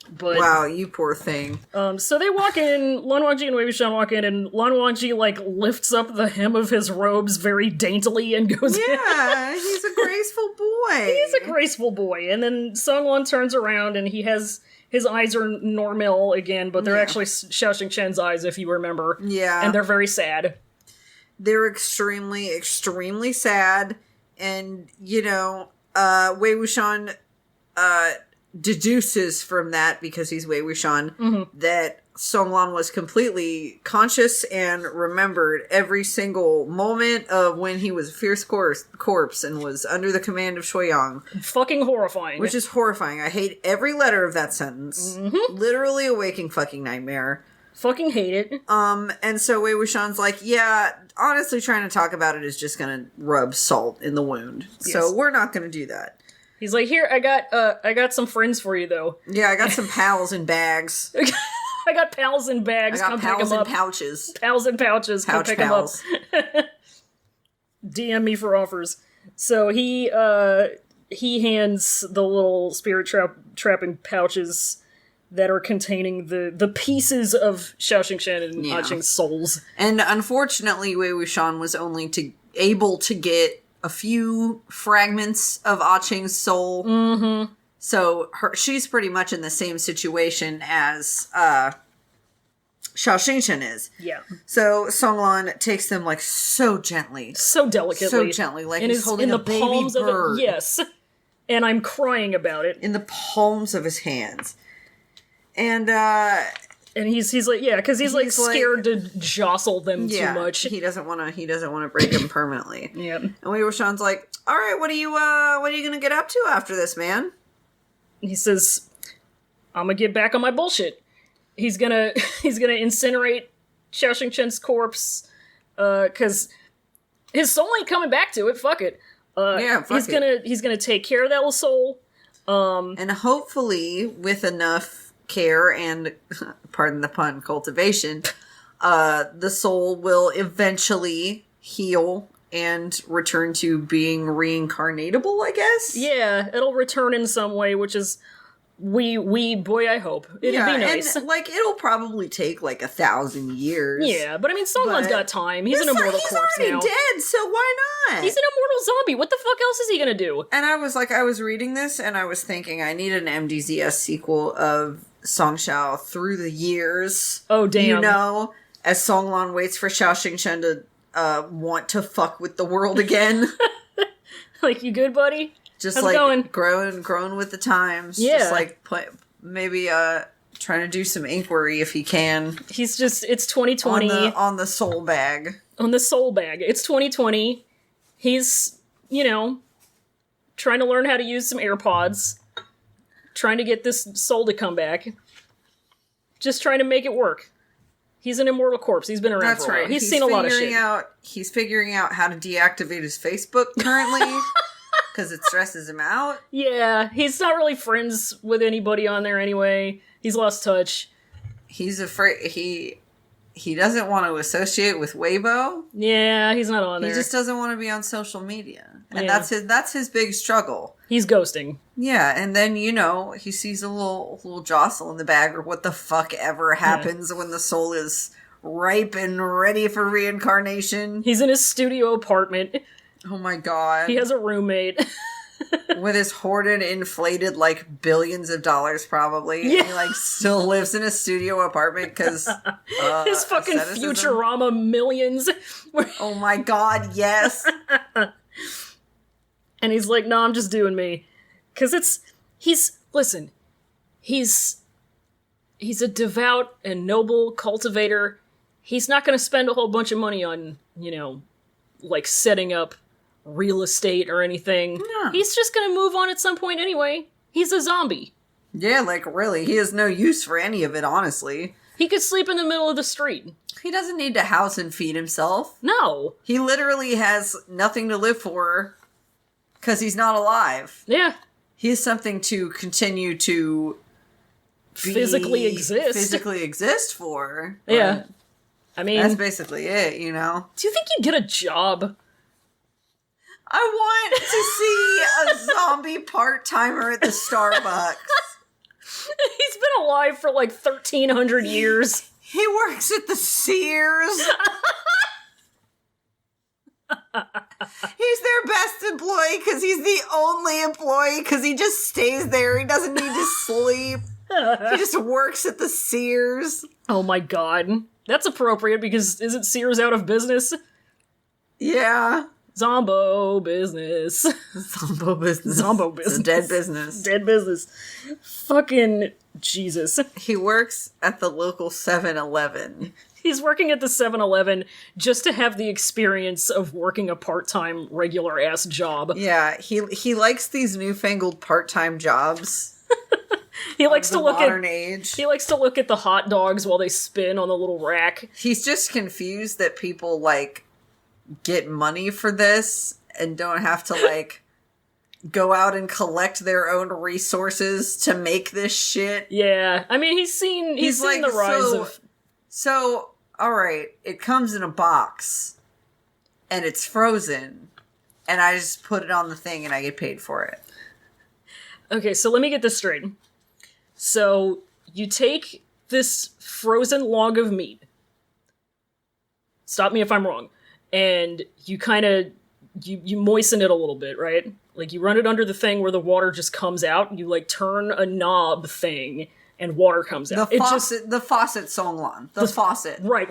But, wow, you poor thing. So they walk in, Lan Wangji and Wei Wuxian walk in, and Lan Wangji, like, lifts up the hem of his robes very daintily and goes in. Yeah, he's a graceful boy. He's a graceful boy. And then Song Lan turns around and he has, his eyes are normal again, but they're actually Xiao Chen's eyes, if you remember. Yeah. And they're very sad. They're extremely, extremely sad. And, you know, Wei Wuxian, deduces from that, because he's Wei Wuxian, that Song Lan was completely conscious and remembered every single moment of when he was a fierce corpse and was under the command of Xue Yang. Fucking horrifying. Which is horrifying. I hate every letter of that sentence. Literally a waking fucking nightmare. Fucking hate it. And so Wei Wuxian's like, yeah, honestly trying to talk about it is just gonna rub salt in the wound. Yes. So we're not gonna do that. He's like, here, I got some friends for you, though. Yeah, I got some pals in bags. I got pals in bags. I got come pals pick 'em in up. pouches. Pals in pouches. Come Pouch pick pals. them up. DM me for offers. So he hands the little spirit trapping pouches that are containing the pieces of Xiao Shen and Yeah. Ching's souls. And unfortunately, Wei Wuxian was only able to get a few fragments of Ching's soul. Mm-hmm. So she's pretty much in the same situation as Xiao Shen is. Yeah. So Song Lan takes them like so gently. So delicately. Like and he's holding a baby bird. Yes. And I'm crying about it. In the palms of his hands. And he's like, yeah, because he's like scared to jostle them yeah, too much. He doesn't want to break them permanently. Yeah. And Wei Wuxian's like, all right, what are you gonna get up to after this, man? He says, I'm gonna get back on my bullshit. He's gonna incinerate Xiao Chen's corpse, cause his soul ain't coming back to it, fuck it. He's gonna take care of that little soul. And hopefully with enough care and, pardon the pun, cultivation, the soul will eventually heal and return to being reincarnatable, I guess? Yeah, it'll return in some way, which is, boy, I hope. It'd be nice. And, like, it'll probably take, like, 1,000 years. Yeah, but I mean, Song Lan's got time. He's an immortal corpse now. He's already dead, so why not? He's an immortal zombie. What the fuck else is he gonna do? And I was reading this, and I was thinking, I need an MDZS sequel of Song Xiao through the years. Oh, damn. You know, as Song Lan waits for Xiao Shen to want to fuck with the world again. Like, you good, buddy? Just How's like it going? growing with the times. Yeah. Just like maybe trying to do some inquiry if he can. He's just, it's 2020. On the soul bag. On the soul bag. It's 2020. He's, you know, trying to learn how to use some AirPods. Trying to get this soul to come back. Just trying to make it work. He's an immortal corpse. He's been around for a while. He's seen a lot of shit. He's figuring out how to deactivate his Facebook currently. Because it stresses him out. Yeah, he's not really friends with anybody on there anyway. He's lost touch. He's afraid he doesn't want to associate with Weibo. Yeah, he's not on there. He just doesn't want to be on social media. And Yeah. that's his big struggle. He's ghosting. Yeah, and then, you know, he sees a little jostle in the bag, or what the fuck ever happens when the soul is ripe and ready for reincarnation. He's in his studio apartment. Oh my god. He has a roommate. With his hoarded, inflated, like, billions of dollars, probably. Yeah. And he, like, still lives in a studio apartment because His fucking asceticism. Futurama millions. Oh my god, yes. And he's like, no, I'm just doing me. Because he's a devout and noble cultivator. He's not going to spend a whole bunch of money on, you know, like setting up real estate or anything. No. He's just going to move on at some point anyway. He's a zombie. Yeah, like, really. He has no use for any of it, honestly. He could sleep in the middle of the street. He doesn't need to house and feed himself. No. He literally has nothing to live for because he's not alive. Yeah. He has something to continue to physically exist for. Yeah. I mean, that's basically it, you know? Do you think you'd get a job? I want to see a zombie part-timer at the Starbucks. He's been alive for like 1,300 years. He works at the Sears. He's their best employee because he's the only employee because he just stays there. He doesn't need to sleep. He just works at the Sears. Oh my god. That's appropriate because isn't Sears out of business? Yeah. Zombo business. Zombo business. Zombo business. It's a dead business. Dead business. Fucking Jesus. He works at the local 7-Eleven. He's working at the 7-Eleven just to have the experience of working a part-time, regular-ass job. Yeah, he likes these newfangled part-time jobs. He likes to look modern age. He likes to look at the hot dogs while they spin on the little rack. He's just confused that people, like, get money for this and don't have to, like, go out and collect their own resources to make this shit. Yeah, I mean, he's seen like, the rise of... So, alright, it comes in a box, and it's frozen, and I just put it on the thing and I get paid for it. Okay, so let me get this straight. So, you take this frozen log of meat, stop me if I'm wrong, and you kind of, you moisten it a little bit, right? Like, you run it under the thing where the water just comes out, and you, like, turn a knob thing, and water comes out. The faucet Songlan. The faucet. Right.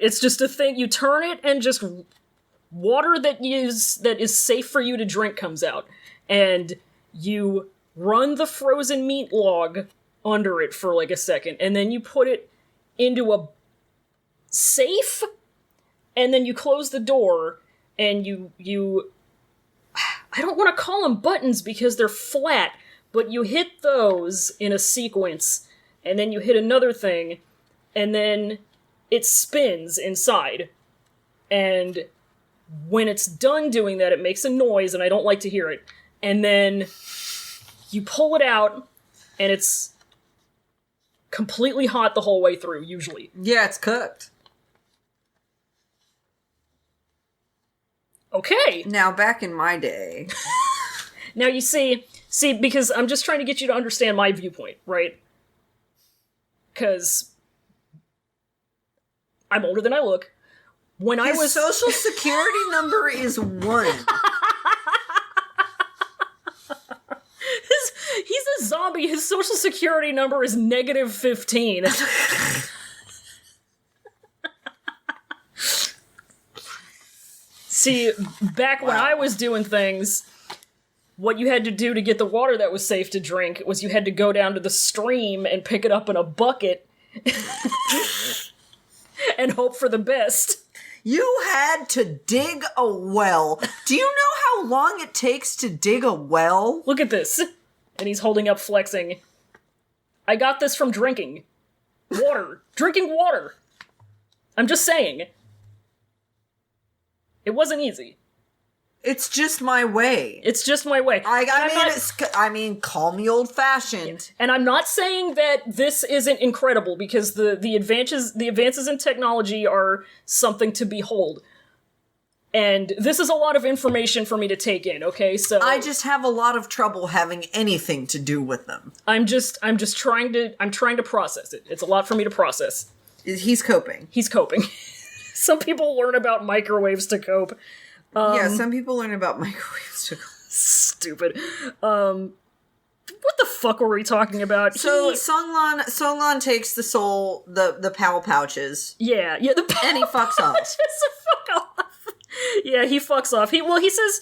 It's just a thing, you turn it, and just water that is safe for you to drink comes out. And you run the frozen meat log under it for, like, a second, and then you put it into a safe, and then you close the door, and you I don't want to call them buttons because they're flat, but you hit those in a sequence, and then you hit another thing, and then it spins inside. And when it's done doing that, it makes a noise, and I don't like to hear it. And then you pull it out, and it's completely hot the whole way through, usually. Yeah, it's cooked. Okay. Now, back in my day... Now, you see, because I'm just trying to get you to understand my viewpoint, right? Because I'm older than I look. When I was... social security number is 1. He's a zombie. His social security number is -15. See, back when I was doing things, what you had to do to get the water that was safe to drink was you had to go down to the stream and pick it up in a bucket and hope for the best. You had to dig a well. Do you know how long it takes to dig a well? Look at this. And he's holding up flexing. I got this from drinking. Water. Drinking water. I'm just saying. It wasn't easy. It's just my way. It's just my way. I mean, call me old-fashioned. And I'm not saying that this isn't incredible, because the advances in technology are something to behold. And this is a lot of information for me to take in, okay? So I just have a lot of trouble having anything to do with them. I'm trying to process it. It's a lot for me to process. He's coping. He's coping. Some people learn about microwaves to cope. Yeah, some people learn about microwaves to cope. Stupid. What the fuck were we talking about? So Songlan takes the soul, the PAL pouches. Yeah, the PAL and he fucks off. Just fuck off. Yeah, he fucks off. He says,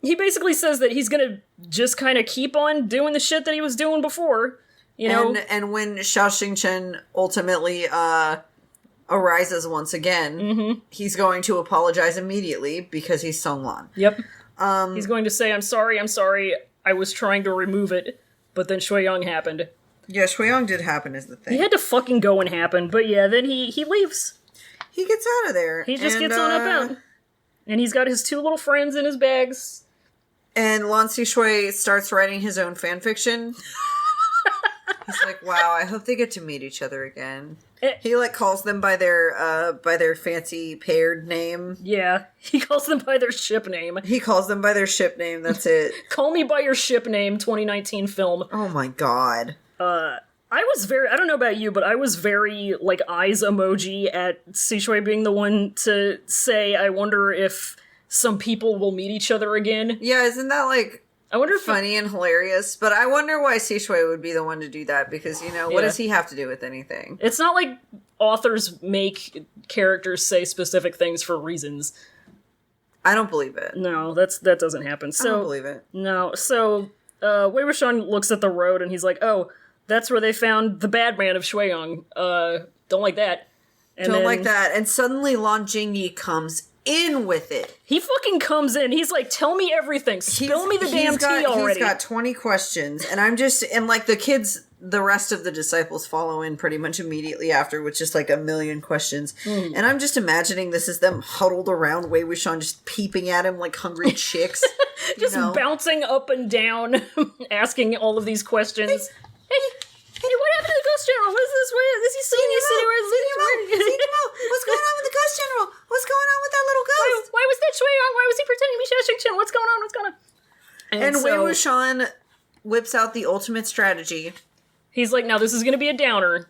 he basically says that he's gonna just kind of keep on doing the shit that he was doing before, you know? And when Xiao Chen ultimately, arises once again, he's going to apologize immediately because he's Songlan. Yep. He's going to say, I'm sorry, I was trying to remove it, but then Xue Yang happened. Yeah, Xue Yang did happen is the thing. He had to fucking go and happen, but yeah, then he leaves. He gets out of there. He just gets on up out. And he's got his 2 little friends in his bags. And Lan Xue starts writing his own fanfiction. He's like, wow, I hope they get to meet each other again. He, like, calls them by their fancy paired name. Yeah, he calls them by their ship name. He calls them by their ship name, that's it. Call Me By Your Ship Name, 2019 film. Oh my god. I don't know about you, but I was very, like, eyes emoji at Xue being the one to say, I wonder if some people will meet each other again. Yeah, isn't that, like, I wonder if funny and hilarious? But I wonder why Xue would be the one to do that, because, you know, what does he have to do with anything? It's not like authors make characters say specific things for reasons. I don't believe it. No, that doesn't happen. So, I don't believe it. No, so, Wei Wuxian looks at the road and he's like, oh, that's where they found the bad man of Xue Yang. Don't like that. And don't like that. And suddenly Lan Wangji comes in with it. He fucking comes in. He's like, tell me everything. Spill me the damn tea already. He's got 20 questions. And like the kids, the rest of the disciples follow in pretty much immediately after with just like a million questions. And I'm just imagining this is them huddled around Wei Wuxian just peeping at him like hungry chicks. Just bouncing up and down, asking all of these questions. Hey, what happened to the Ghost General? What is this? Where is he still in your city? What's going on with the Ghost General? What's going on with that little ghost? Why was that Xue Yang? Why was he pretending to be Xiaoyu? What's going on? And Wei Wuxian whips out the ultimate strategy. He's like, now this is going to be a downer.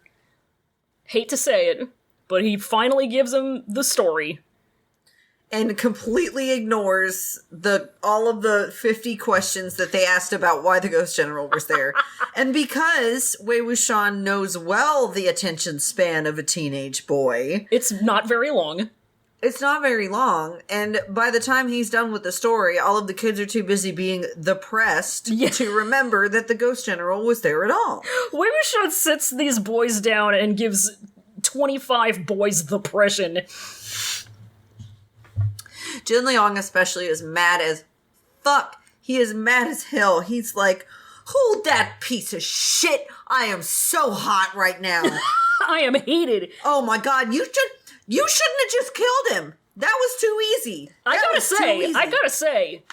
Hate to say it, but he finally gives him the story. And completely ignores all of the 50 questions that they asked about why the Ghost General was there. And because Wei Wuxian knows well the attention span of a teenage boy. It's not very long. It's not very long. And by the time he's done with the story, all of the kids are too busy being depressed to remember that the Ghost General was there at all. Wei Wuxian sits these boys down and gives 25 boys depression. Jin Liang especially is mad as fuck. He is mad as hell. He's like, hold that piece of shit. I am so hot right now. I am heated. Oh my god, you shouldn't have just killed him. That was too easy. I gotta say,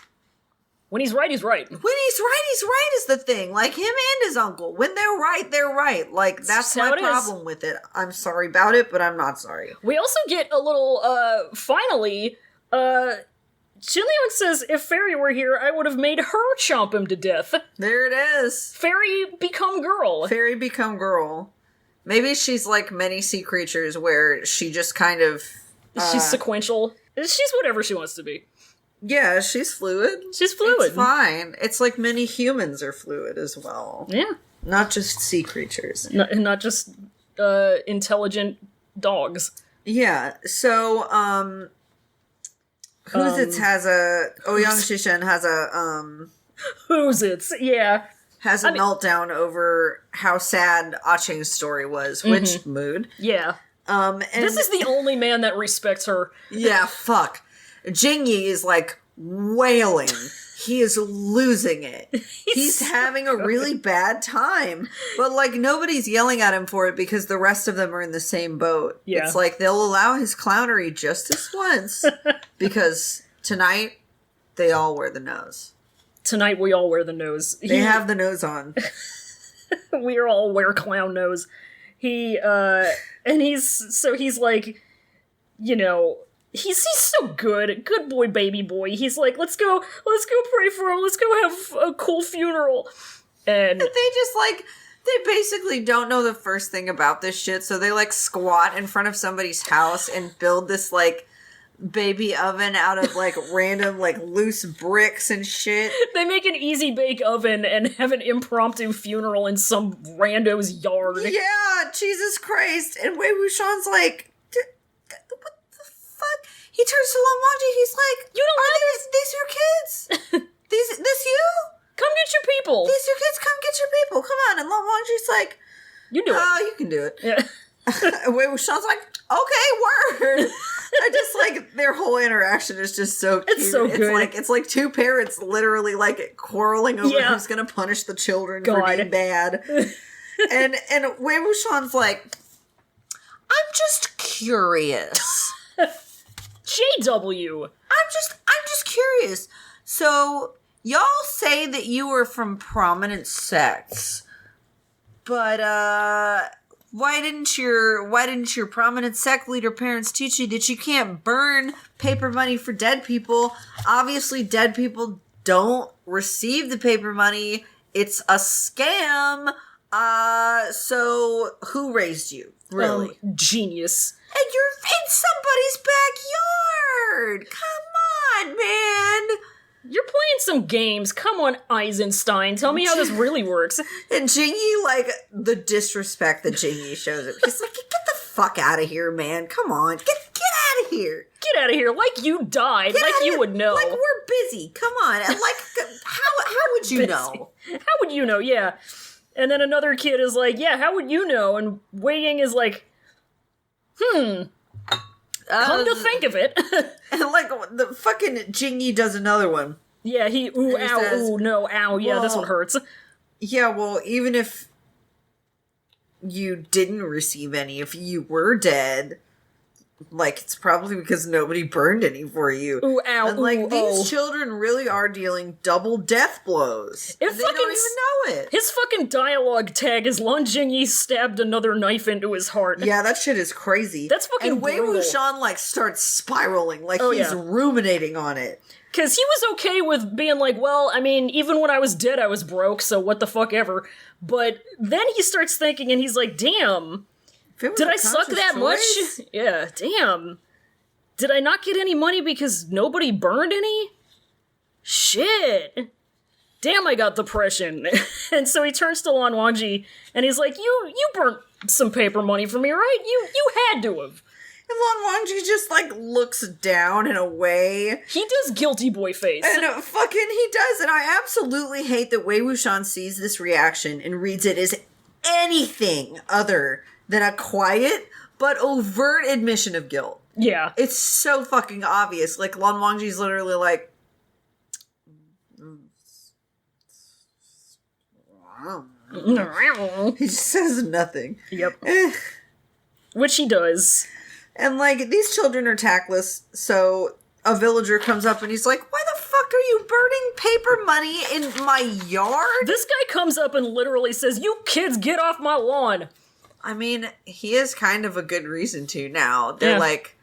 when he's right, he's right. When he's right is the thing. Like him and his uncle. When they're right, they're right. Like, that's my problem with it. I'm sorry about it, but I'm not sorry. We also get a little, finally, Jin Liang says, if Fairy were here, I would have made her chomp him to death. There it is. Fairy become girl. Fairy become girl. Maybe she's like many sea creatures where she just kind of... she's sequential. She's whatever she wants to be. Yeah, she's fluid. She's fluid. It's fine. It's like many humans are fluid as well. Yeah. Not just sea creatures. Not just, intelligent dogs. Yeah, so, Who's has a... Ouyang Shishen has a, Who's it's? Yeah. Has a meltdown over how sad Ah-Cheng's story was. Which mood? Yeah. And this is the only man that respects her. Yeah, fuck. Jingyi is, like, wailing. He is losing it. He's having a really bad time. But, like, nobody's yelling at him for it because the rest of them are in the same boat. Yeah. It's like they'll allow his clownery just this once. Because tonight, they all wear the nose. Tonight we all wear the nose. They have the nose on. We all wear clown nose. He's like, you know... He's so good boy, baby boy. He's like, let's go pray for him. Let's go have a cool funeral. And they just like, they basically don't know the first thing about this shit. So they like squat in front of somebody's house and build this like baby oven out of like random like loose bricks and shit. They make an easy bake oven and have an impromptu funeral in some rando's yard. Yeah, Jesus Christ. And Wei Wuxian's like, he turns to Lan Wangji, he's like, you don't like these your kids? This you? Come get your people. These your kids, come get your people. Come on. And Lan Wangji's like, you do it. Oh, you can do it. Yeah. Wei Wuxian's like, okay, word. their whole interaction is just so cute. It's so good. It's like two parents literally like quarreling over who's gonna punish the children for being bad. and Wei Wuxian's like, I'm just curious. JW. I'm just curious. So y'all say that you were from prominent sects, but why didn't your prominent sect leader parents teach you that you can't burn paper money for dead people? Obviously, dead people don't receive the paper money. It's a scam. So who raised you? Really? Genius. And you're in somebody's backyard. Come on, man. You're playing some games. Come on, Eisenstein. Tell me how this really works. And Jingy, like, the disrespect that Jingy shows him. He's like, get the fuck out of here, man. Come on. Get out of here. Get out of here. Like you died. Get like you would know. Like, we're busy. Come on. And, like, how would you know? How would you know? Yeah. And then another kid is like, yeah, how would you know? And Wei Ying is like, come to think of it. And, like, the fucking Jingy does another one. Yeah, ooh, ow, says, ooh, no, ow, yeah, this one hurts. Yeah, well, even if you didn't receive any, if you were dead, like, it's probably because nobody burned any for you. Ooh, ow, and, like, ooh, these children really are dealing double death blows. They don't even know it. His fucking dialogue tag is Lan Wangji stabbed another knife into his heart. Yeah, that shit is crazy. That's fucking brutal. And Wei Wuxian, like, starts spiraling, like he's ruminating on it. Because he was okay with being like, well, I mean, even when I was dead, I was broke, so what the fuck ever. But then he starts thinking, and he's like, damn, did I suck that much? Yeah, damn. Did I not get any money because nobody burned any? Shit. Damn, I got depression. And so he turns to Lan Wangji, and he's like, you burnt some paper money for me, right? You had to have. And Lan Wangji just, like, looks down in a way. He does guilty boy face. And fucking he does. And I absolutely hate that Wei Wuxian sees this reaction and reads it as anything other than a quiet but overt admission of guilt. Yeah. It's so fucking obvious. Like, Lan Wangji's literally like... He just says nothing. Yep. Which he does. And, like, these children are tactless, so a villager comes up and he's like, why the fuck are you burning paper money in my yard? This guy comes up and literally says, you kids, get off my lawn. I mean, he is kind of a good reason to now. They're, like,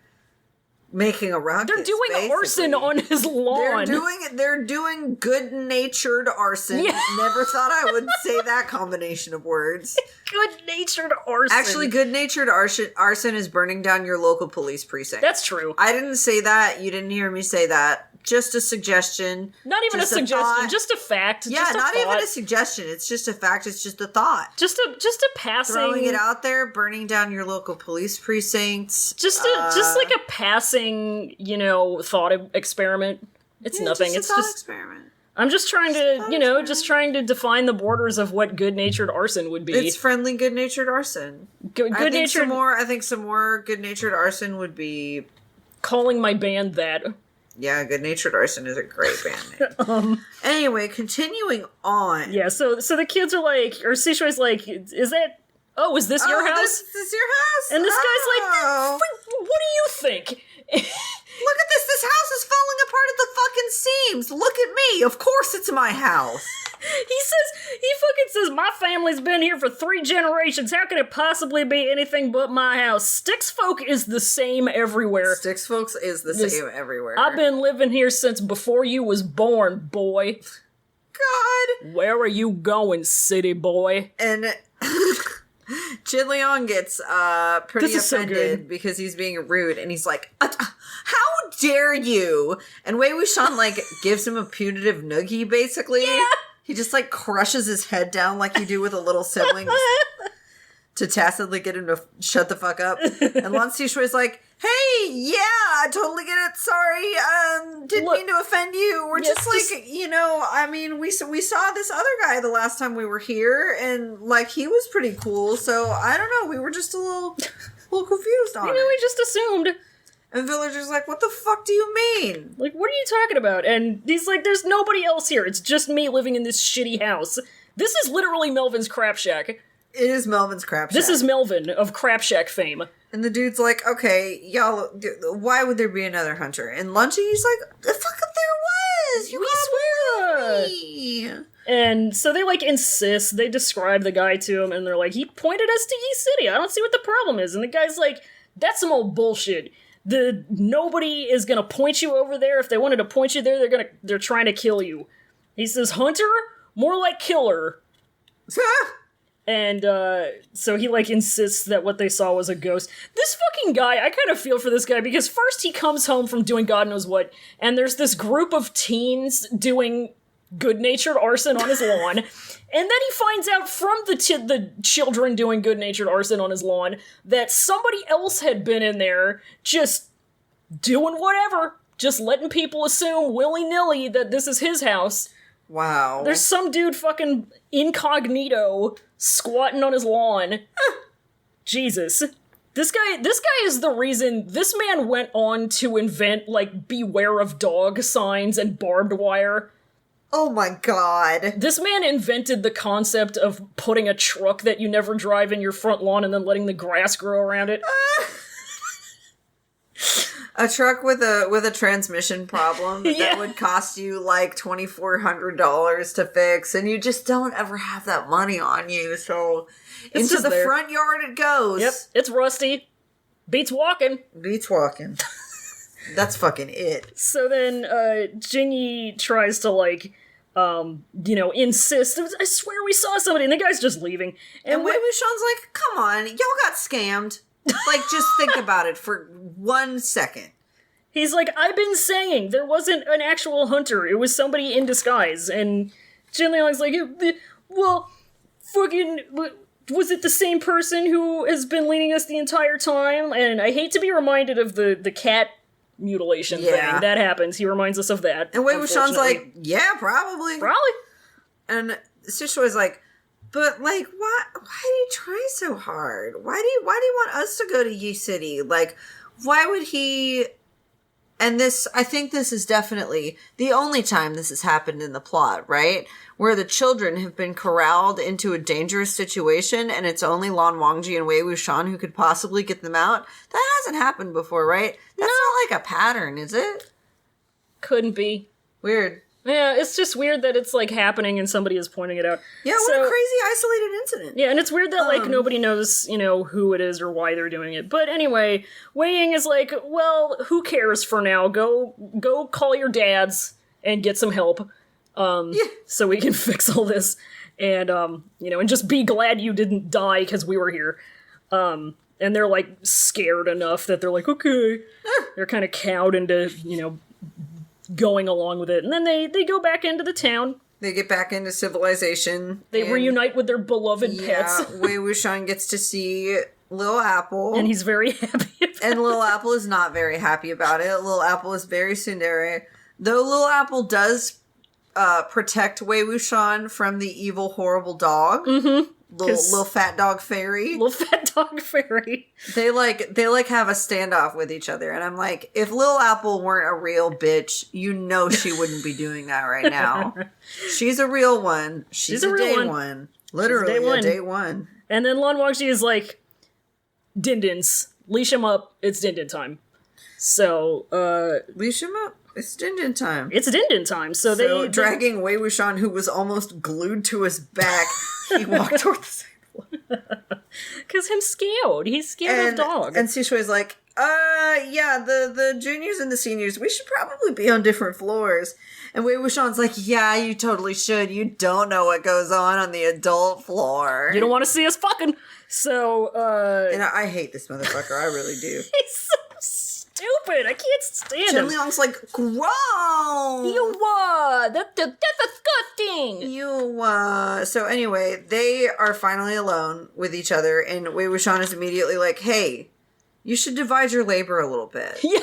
making a ruckus. They're doing basically. Arson on his lawn. They're doing good-natured arson. Yeah. Never thought I would say that combination of words. Good-natured arson. Actually, good-natured arson is burning down your local police precinct. That's true. I didn't say that. You didn't hear me say that. Just a suggestion. Not even a suggestion, just a fact. Yeah, just a not thought. even a suggestion. It's just a fact. It's just a thought. Just a passing. Throwing it out there, burning down your local police precincts. Just like a passing, thought experiment. It's nothing. Just a thought experiment. I'm just trying to, trying to define the borders of what good-natured arson would be. It's friendly, good-natured arson. Good-natured. I think some more good-natured arson would be calling my band that. Yeah, Good-Natured Arson is a great band name. Anyway, continuing on. Yeah, so the kids are like, or Sishui's like, is this your house? This is your house? And this guy's like, what do you think? Look at this house is falling apart at the fucking seams. Look at me. Of course it's my house. He fucking says, my family's been here for 3 generations. How can it possibly be anything but my house? Sticks folk is the same everywhere. Sticks folks is the same everywhere. I've been living here since before you was born, boy. God. Where are you going, city boy? And Jin Leong gets pretty offended because he's being rude, and he's like, how dare you? And Wei Wuxian, like, gives him a punitive noogie, basically. Yeah. He just, like, crushes his head down like you do with a little sibling to tacitly get him to shut the fuck up. And Lan Sishui's like, hey, yeah, I totally get it. Sorry, didn't mean to offend you. We're just I mean, we saw this other guy the last time we were here, and, like, he was pretty cool. So, I don't know, we were just a little confused on it. We just assumed. And the villager's like, what the fuck do you mean? Like, what are you talking about? And he's like, there's nobody else here. It's just me living in this shitty house. This is literally Melvin's Crap Shack. It is Melvin's Crap Shack. This is Melvin of Crap Shack fame. And the dude's like, okay, y'all, why would there be another hunter? And Lunchy, he's like, the fuck there was! You gotta believe me! And so they, like, insist, they describe the guy to him, and they're like, he pointed us to E-City, I don't see what the problem is. And the guy's like, that's some old bullshit. Nobody is gonna point you over there. If they wanted to point you there, they're trying to kill you. He says, hunter? More like killer. And, so he, like, insists that what they saw was a ghost. This fucking guy, I kind of feel for this guy, because first he comes home from doing God knows what, and there's this group of teens doing good-natured arson on his lawn, and then he finds out from the children doing good-natured arson on his lawn that somebody else had been in there just doing whatever, just letting people assume willy-nilly that this is his house. Wow. There's some dude fucking incognito squatting on his lawn. Jesus. This guy is the reason this man went on to invent, like, beware of dog signs and barbed wire. Oh my god. This man invented the concept of putting a truck that you never drive in your front lawn and then letting the grass grow around it. A truck with a transmission problem that would cost you like $2,400 to fix, and you just don't ever have that money on you, so It's into the there. front yard it goes. Yep, it's rusty. Beats walking. Beats walking. That's fucking it. So then, Jingy tries to, like, insist. I swear we saw somebody, and the guy's just leaving. And Wei Wuxian's like, come on, y'all got scammed. Like, just think about it for 1 second. He's like, I've been saying there wasn't an actual hunter. It was somebody in disguise. And Jin Liang's like, well, fucking, was it the same person who has been leading us the entire time? And I hate to be reminded of the cat mutilation thing. That happens. He reminds us of that. And Wei Wuxian's like, yeah, probably. Probably. And Shishui's like, but, like, why do you try so hard? Why do you want us to go to Yi City? Like, why would he... And I think this is definitely the only time this has happened in the plot, right? Where the children have been corralled into a dangerous situation and it's only Lan Wangji and Wei Wuxian who could possibly get them out. That hasn't happened before, right? That's not like a pattern, is it? Couldn't be. Weird. Yeah, it's just weird that it's, like, happening and somebody is pointing it out. Yeah, what a crazy isolated incident. Yeah, and it's weird that, like, nobody knows, who it is or why they're doing it. But anyway, Wei Ying is like, well, who cares for now? Go call your dads and get some help. So we can fix all this. And, and just be glad you didn't die because we were here. And they're, like, scared enough that they're like, okay. They're kind of cowed into, going along with it. And then they go back into the town. They get back into civilization. They reunite with their beloved pets. Yeah, Wei Wuxian gets to see Lil Apple. And he's very happy about And Lil Apple is not very happy about it. Lil Apple is very tsundere. Though Lil Apple does protect Wei Wuxian from the evil, horrible dog. Mm-hmm. Little fat dog fairy. Little fat dog fairy. They have a standoff with each other, and I'm like, if Lil Apple weren't a real bitch, she wouldn't be doing that right now. She's a real one. She's a real day one. Literally day one. And then Lan Wangji is like, Dindins, leash him up. It's Dindin time. So, leash him up. It's Dindin time. It's Dindin time. So they dragging Wei Wuxian, who was almost glued to his back, he walked toward the sidewalk. Because he's scared. He's scared of dogs. And Sishui's like, yeah, the juniors and the seniors, we should probably be on different floors. And Wei Wuxian's like, yeah, you totally should. You don't know what goes on the adult floor. You don't want to see us fucking. So, And I hate this motherfucker. I really do. He's so stupid. I can't stand him. Chen Liang's like, gross. That's disgusting. So anyway, they are finally alone with each other, and Wei Wuxian is immediately like, hey, you should divide your labor a little bit. Yeah.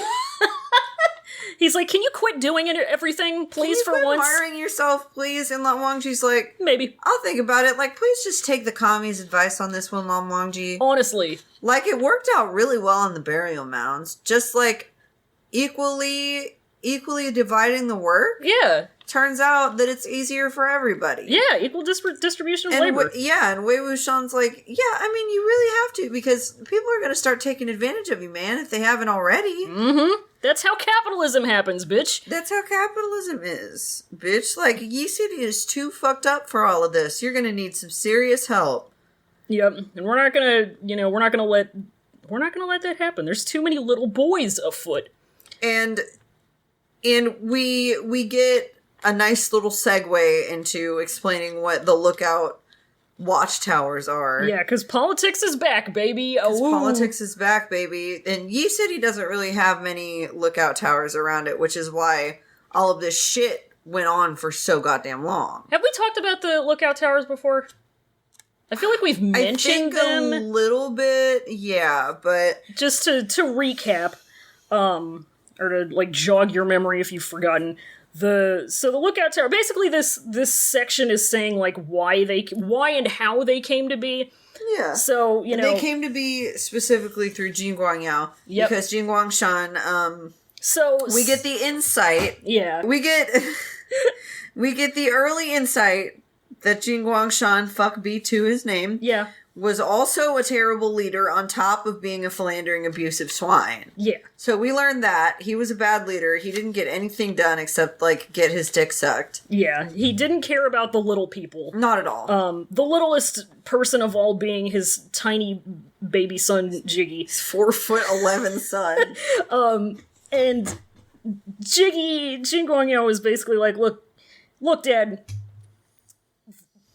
He's like, can you quit doing everything, please, for once? Hiring yourself, please? And Lan Wangji's like, maybe. I'll think about it. Like, please just take the Kami's advice on this one, Lan Wangji. Honestly. Like, it worked out really well on the burial mounds. Just, like, equally dividing the work. Yeah. Turns out that it's easier for everybody. Yeah, equal distribution of labor. And Wei Wuxian's like, yeah, I mean, you really have to, because people are going to start taking advantage of you, man, if they haven't already. Mm-hmm. That's how capitalism happens, bitch. That's how capitalism is, bitch. Like, Yi City is too fucked up for all of this. You're going to need some serious help. Yep, and we're not gonna let that happen. There's too many little boys afoot. And we get a nice little segue into explaining what the lookout watchtowers are. Yeah, because politics is back, baby. Politics is back, baby. And Yi City doesn't really have many lookout towers around it, which is why all of this shit went on for so goddamn long. Have we talked about the lookout towers before? I feel like we've mentioned them a little bit, yeah, but just to recap, or to like jog your memory if you've forgotten. The lookout tower, basically this section is saying like why and how they came to be. Yeah. So, they came to be specifically through Jin Guangyao. Yep. Because Jin Guangshan, so we get the insight. Yeah. We get the early insight that Jin Guangshan, fuck B2 his name. Yeah. Was also a terrible leader on top of being a philandering, abusive swine. Yeah. So we learned that. He was a bad leader. He didn't get anything done except, like, get his dick sucked. Yeah. He didn't care about the little people. Not at all. The littlest person of all being his tiny baby son, Jiggy. His 4'11" son. And Jin Guangyao is basically like, look, Dad,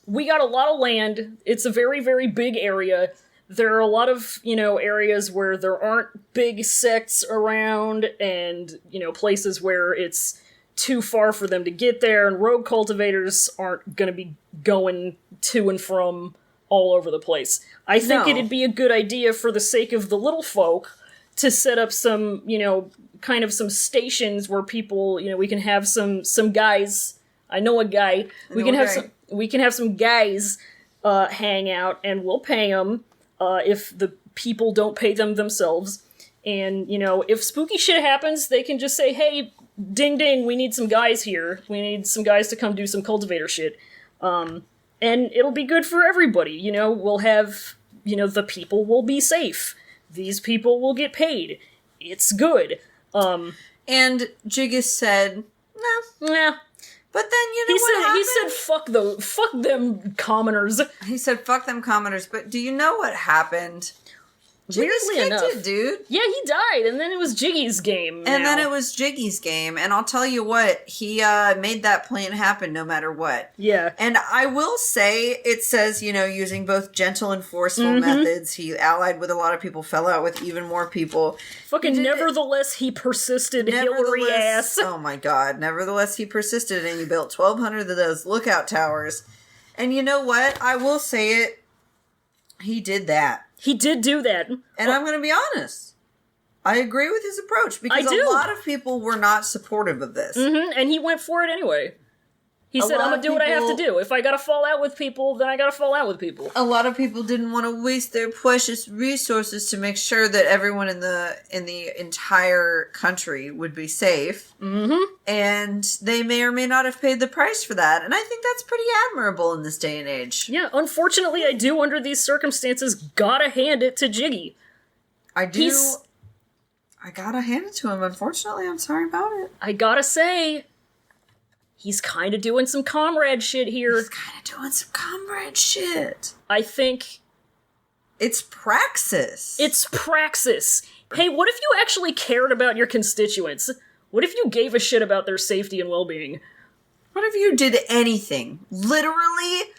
we got a lot of land. It's a very, very big area. There are a lot of, areas where there aren't big sects around and, places where it's too far for them to get there, and rogue cultivators aren't going to be going to and from all over the place. I think it'd be a good idea for the sake of the little folk to set up some, kind of some stations where people, we can have some guys. I know a guy. We can have some guys hang out, and we'll pay them if the people don't pay them themselves. And, if spooky shit happens, they can just say, hey, ding ding, we need some guys here. We need some guys to come do some cultivator shit. And it'll be good for everybody. We'll have, the people will be safe. These people will get paid. It's good. And Jiggis said, nah. But then what happened? He said, fuck them commoners. He said, fuck them commoners. But do you know what happened? Weirdly enough, it, dude. Yeah, he died, and then it was Jiggy's game. And then it was Jiggy's game, and I'll tell you what, he made that plan happen no matter what. Yeah. And I will say, it says, using both gentle and forceful methods, he allied with a lot of people, fell out with even more people. Fucking nevertheless, he persisted, Hillary ass. Oh my god, nevertheless, he persisted, and he built 1,200 of those lookout towers. And you know what? I will say it, he did that. He did do that. And I'm going to be honest. I agree with his approach because a lot of people were not supportive of this. Mm-hmm, and he went for it anyway. He said, I'm going to do what I have to do. If I got to fall out with people, then I got to fall out with people. A lot of people didn't want to waste their precious resources to make sure that everyone in the entire country would be safe. Mm-hmm. And they may or may not have paid the price for that. And I think that's pretty admirable in this day and age. Yeah, unfortunately, I do, under these circumstances, gotta hand it to Jiggy. I do. I gotta hand it to him. Unfortunately, I'm sorry about it. I gotta say, he's kind of doing some comrade shit here. I think it's praxis. It's praxis. Hey, what if you actually cared about your constituents? What if you gave a shit about their safety and well-being? What if you did anything? Literally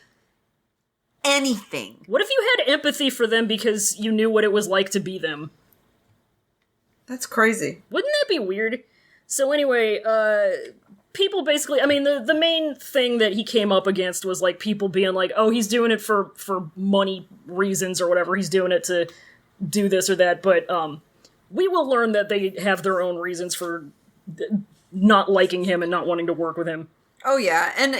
anything. What if you had empathy for them because you knew what it was like to be them? That's crazy. Wouldn't that be weird? So anyway, people basically, the main thing that he came up against was, like, people being like, oh, he's doing it for money reasons or whatever, he's doing it to do this or that, but, we will learn that they have their own reasons for not liking him and not wanting to work with him. Oh, yeah. And,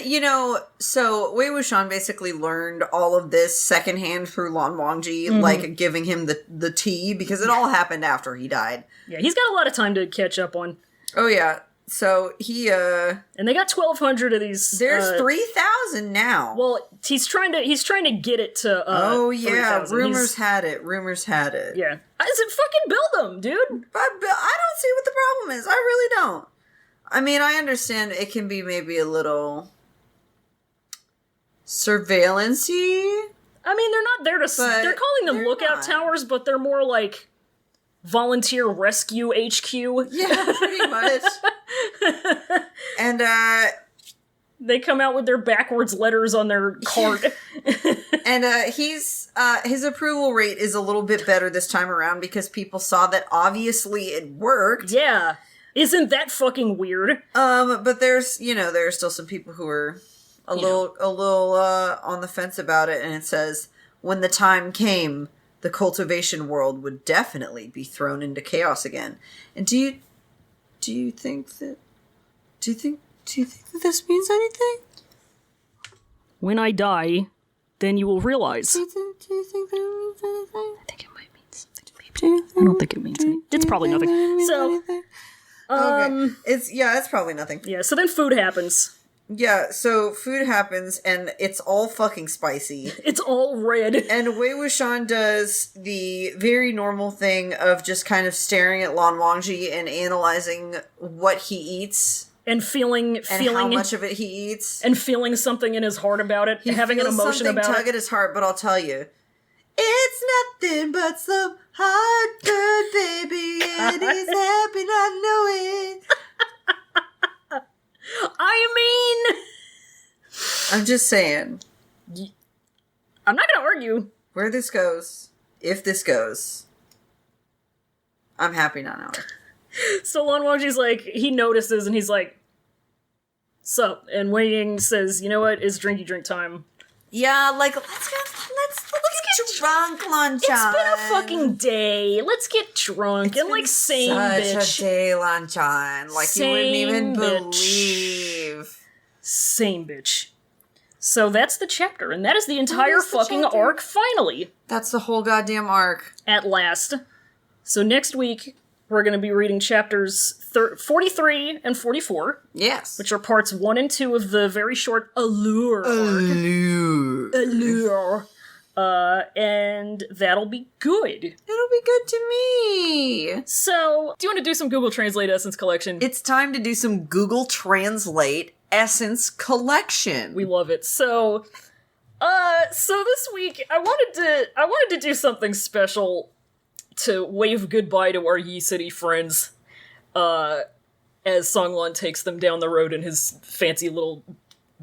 so Wei Wuxian basically learned all of this secondhand through Lan Wangji, like, giving him the tea, because it all happened after he died. Yeah, he's got a lot of time to catch up on. Oh, yeah. So, he, And they got 1,200 of these... There's 3,000 now. Well, he's trying to get it to, oh, yeah. 3,000. Rumors had it. Yeah. I said, fucking build them, dude! I don't see what the problem is. I really don't. I mean, I understand it can be maybe a little surveillance-y. I mean, they're not there to... They're calling them lookout towers, but they're more like volunteer rescue HQ. Yeah, pretty much. And, they come out with their backwards letters on their cart. And, his approval rate is a little bit better this time around because people saw that obviously it worked. Yeah. Isn't that fucking weird? But there's there are still some people who are a little on the fence about it, and it says, when the time came, the cultivation world would definitely be thrown into chaos again. And do you think that this means anything? When I die, then you will realize. Do you think that means anything? I think it might mean something, maybe. I don't think it means anything. It's probably nothing. So... Okay. It's probably nothing. Yeah, so then food happens. Yeah, so food happens, and it's all fucking spicy. It's all red. And Wei Wuxian does the very normal thing of just kind of staring at Lan Wangji and analyzing what he eats. And feeling how much of it he eats. And feeling something in his heart about it. Having an emotion about it. Something tug at his heart, but I'll tell you. It's nothing but some hard-earned baby, and he's happy not knowing. I mean... I'm just saying. I'm not gonna argue. Where this goes, if this goes, I'm happy not knowing. So Lan Wangji's like, he notices, and he's like, sup? And Wei Ying says, you know what, it's drinky drink time. Yeah, like, let's get drunk, Lanchan. It's been a fucking day. Let's get drunk. And like, same bitch. Such a day, Lanchan. Like, you wouldn't even believe. Same bitch. So that's the chapter, and that is the entire fucking arc, finally. That's the whole goddamn arc. At last. So next week, we're going to be reading chapters 43 and 44. Yes. Which are parts 1 and 2 of the very short Allure arc. Allure. And that'll be good. It'll be good to me. So, do you want to do some Google Translate Essence Collection? It's time to do some Google Translate Essence Collection. We love it. So this week, I wanted to do something special to wave goodbye to our Yi City friends, as Songlan takes them down the road in his fancy little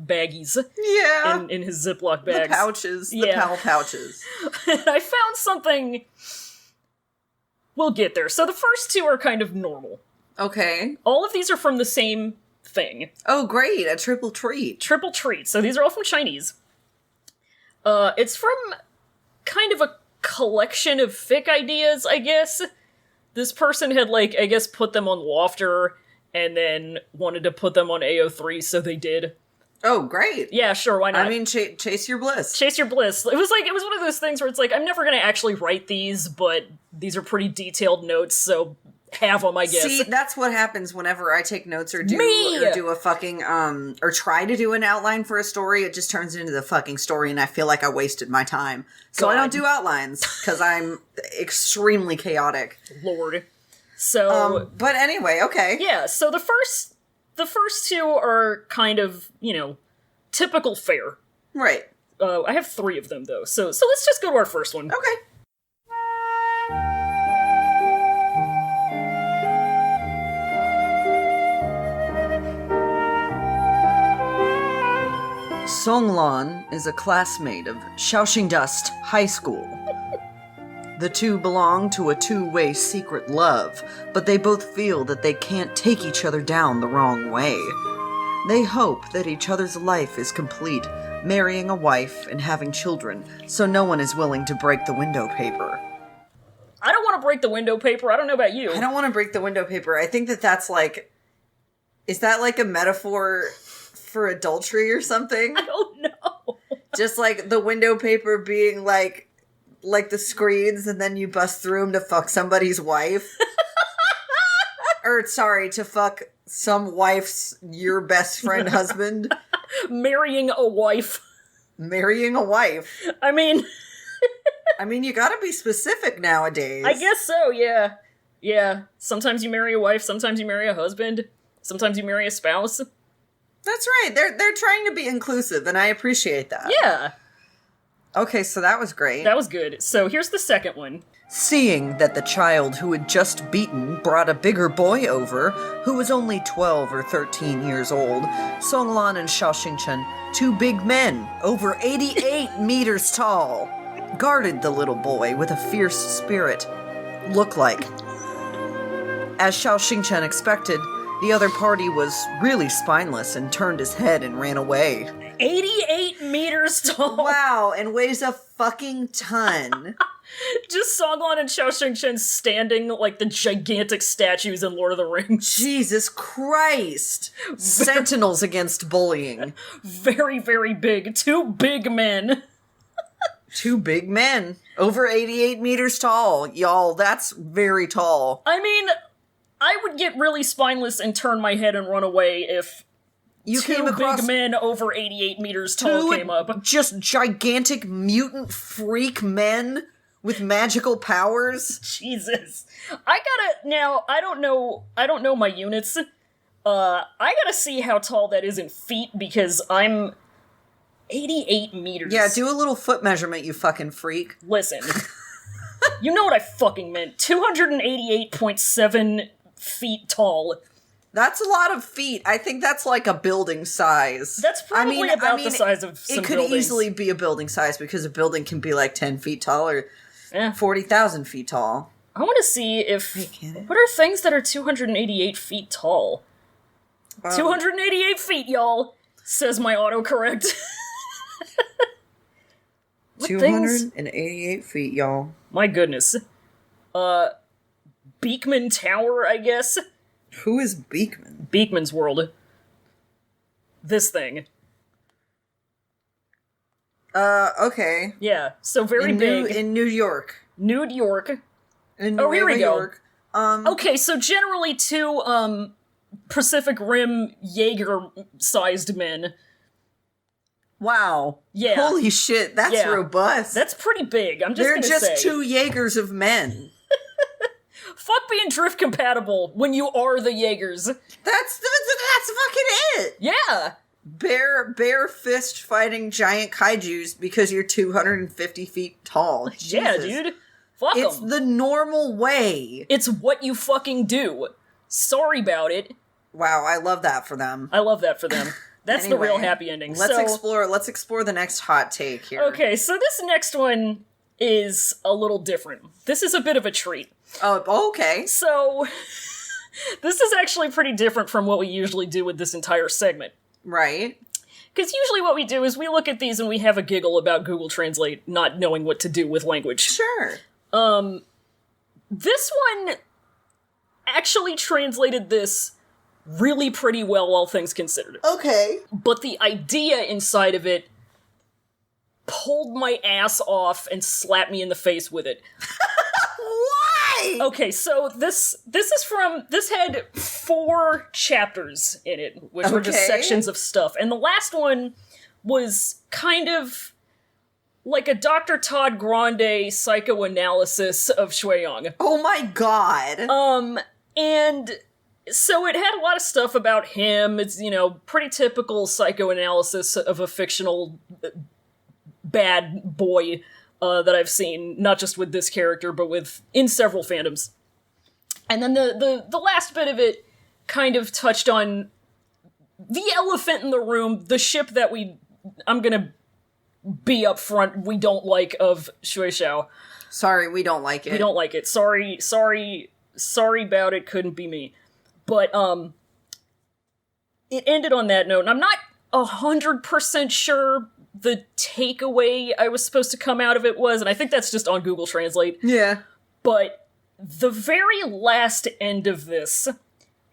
baggies. Yeah. In his Ziploc bags. The pouches. The pal pouches. I found something... We'll get there. So the first two are kind of normal. Okay. All of these are from the same thing. Oh, great. A triple treat. Triple treat. So these are all from Chinese. It's from kind of a collection of fic ideas, I guess. This person had, like, I guess put them on Lofter and then wanted to put them on AO3, so they did. Oh, great. Yeah, sure, why not? I mean, chase your bliss. Chase your bliss. It was one of those things where it's like, I'm never gonna actually write these, but these are pretty detailed notes, so have them, I guess. See, that's what happens whenever I take notes or do a fucking, or try to do an outline for a story. It just turns into the fucking story, and I feel like I wasted my time. So I don't do outlines, because I'm extremely chaotic. Lord. So... but anyway, okay. Yeah, so the first two are kind of, typical fare. Right. I have 3 of them, though, so let's just go to our first one. Okay. Songlan is a classmate of Xiaoxingdust High School. The two belong to a two-way secret love, but they both feel that they can't take each other down the wrong way. They hope that each other's life is complete, marrying a wife and having children, so no one is willing to break the window paper. I don't want to break the window paper. I don't know about you. I don't want to break the window paper. I think that's like... Is that like a metaphor for adultery or something? I don't know. Just like the window paper being like the screens, and then you bust through them to fuck somebody's wife. Or, sorry, to fuck some wife's, your best friend husband. Marrying a wife. Marrying a wife. I mean, you gotta be specific nowadays. I guess so, yeah. Yeah. Sometimes you marry a wife, sometimes you marry a husband, sometimes you marry a spouse. That's right. They're trying to be inclusive, and I appreciate that. Yeah. Okay, so that was great. That was good. So here's the second one. Seeing that the child who had just beaten brought a bigger boy over, who was only 12 or 13 years old, Songlan and Xiaoxingchen, two big men, over 88 meters tall, guarded the little boy with a fierce spirit. Look like. As Xiaoxingchen expected, the other party was really spineless and turned his head and ran away. 88 meters tall. Wow, and weighs a fucking ton. Just Songlan and Xiaoxingchen standing like the gigantic statues in Lord of the Rings. Jesus Christ. Sentinels against bullying. Very, very big. Two big men. Two big men. Over 88 meters tall. Y'all, that's very tall. I mean, I would get really spineless and turn my head and run away if you two came across big men over 88 meters tall came up. Just gigantic mutant freak men with magical powers. Jesus. I don't know my units. I gotta see how tall that is in feet, because I'm 88 meters. Yeah, do a little foot measurement, you fucking freak. Listen. You know what I fucking meant. 288.7 feet tall. That's a lot of feet. I think that's like a building size. That's probably about the size of some It could buildings. easily be a building size, because a building can be like 10 feet tall or 40,000 feet tall. I want to see if... Wait, can it? What are things that are 288 feet tall? 288 feet, y'all, says my autocorrect. 288 feet, y'all. My goodness. Beekman Tower, I guess? Who is Beekman? Beekman's World. This thing. Okay. Yeah, so very big. In New York. New York. In Oh, here we go. York. Okay, so generally two, Pacific Rim Jaeger-sized men. Wow. Yeah. Holy shit, that's robust. That's pretty big, I'm just They're gonna just say. two Jaegers of men. Fuck being drift compatible when you are the Jaegers. That's fucking it. Yeah. Bare fist fighting giant kaijus because you're 250 feet tall. Yeah, Jesus. dude. Fuck 'em. It's the normal way. It's what you fucking do. Sorry about it. Wow, I love that for them. I love that for them. That's Anyway, the real happy ending. Let's explore the next hot take here. Okay, so this next one is a little different. This is a bit of a treat. Oh, okay. So, this is actually pretty different from what we usually do with this entire segment. Right. Because usually what we do is we look at these and we have a giggle about Google Translate not knowing what to do with language. Sure. This one actually translated this really pretty well, all things considered. Okay. But the idea inside of it pulled my ass off and slapped me in the face with it. Why? Okay, so this had 4 chapters in it, which were just sections of stuff. And the last one was kind of like a Dr. Todd Grande psychoanalysis of Xue Yang. Oh my god. And so it had a lot of stuff about him. It's, pretty typical psychoanalysis of a fictional bad boy that I've seen, not just with this character, but in several fandoms. And then the last bit of it kind of touched on the elephant in the room, the ship that I'm gonna be up front, we don't like, of Xue Xiao. Sorry, we don't like it. We don't like it. Sorry about it, couldn't be me. But, it ended on that note, and I'm not 100% sure the takeaway I was supposed to come out of it was, and I think that's just on Google Translate. Yeah. But the very last end of this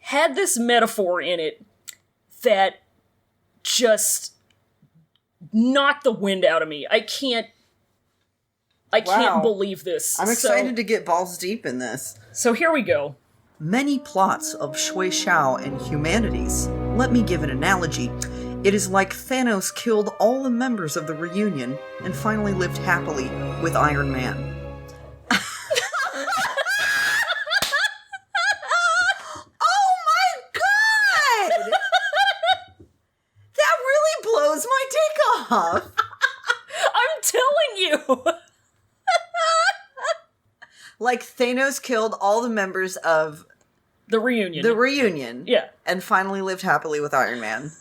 had this metaphor in it that just knocked the wind out of me. I can't believe this. I'm excited to get balls deep in this. So here we go. Many plots of Xue Xiao and humanities. Let me give an analogy. It is like Thanos killed all the members of the reunion and finally lived happily with Iron Man. Oh my god! That really blows my dick off! I'm telling you! Like Thanos killed all the members of The reunion. Yeah. And finally lived happily with Iron Man.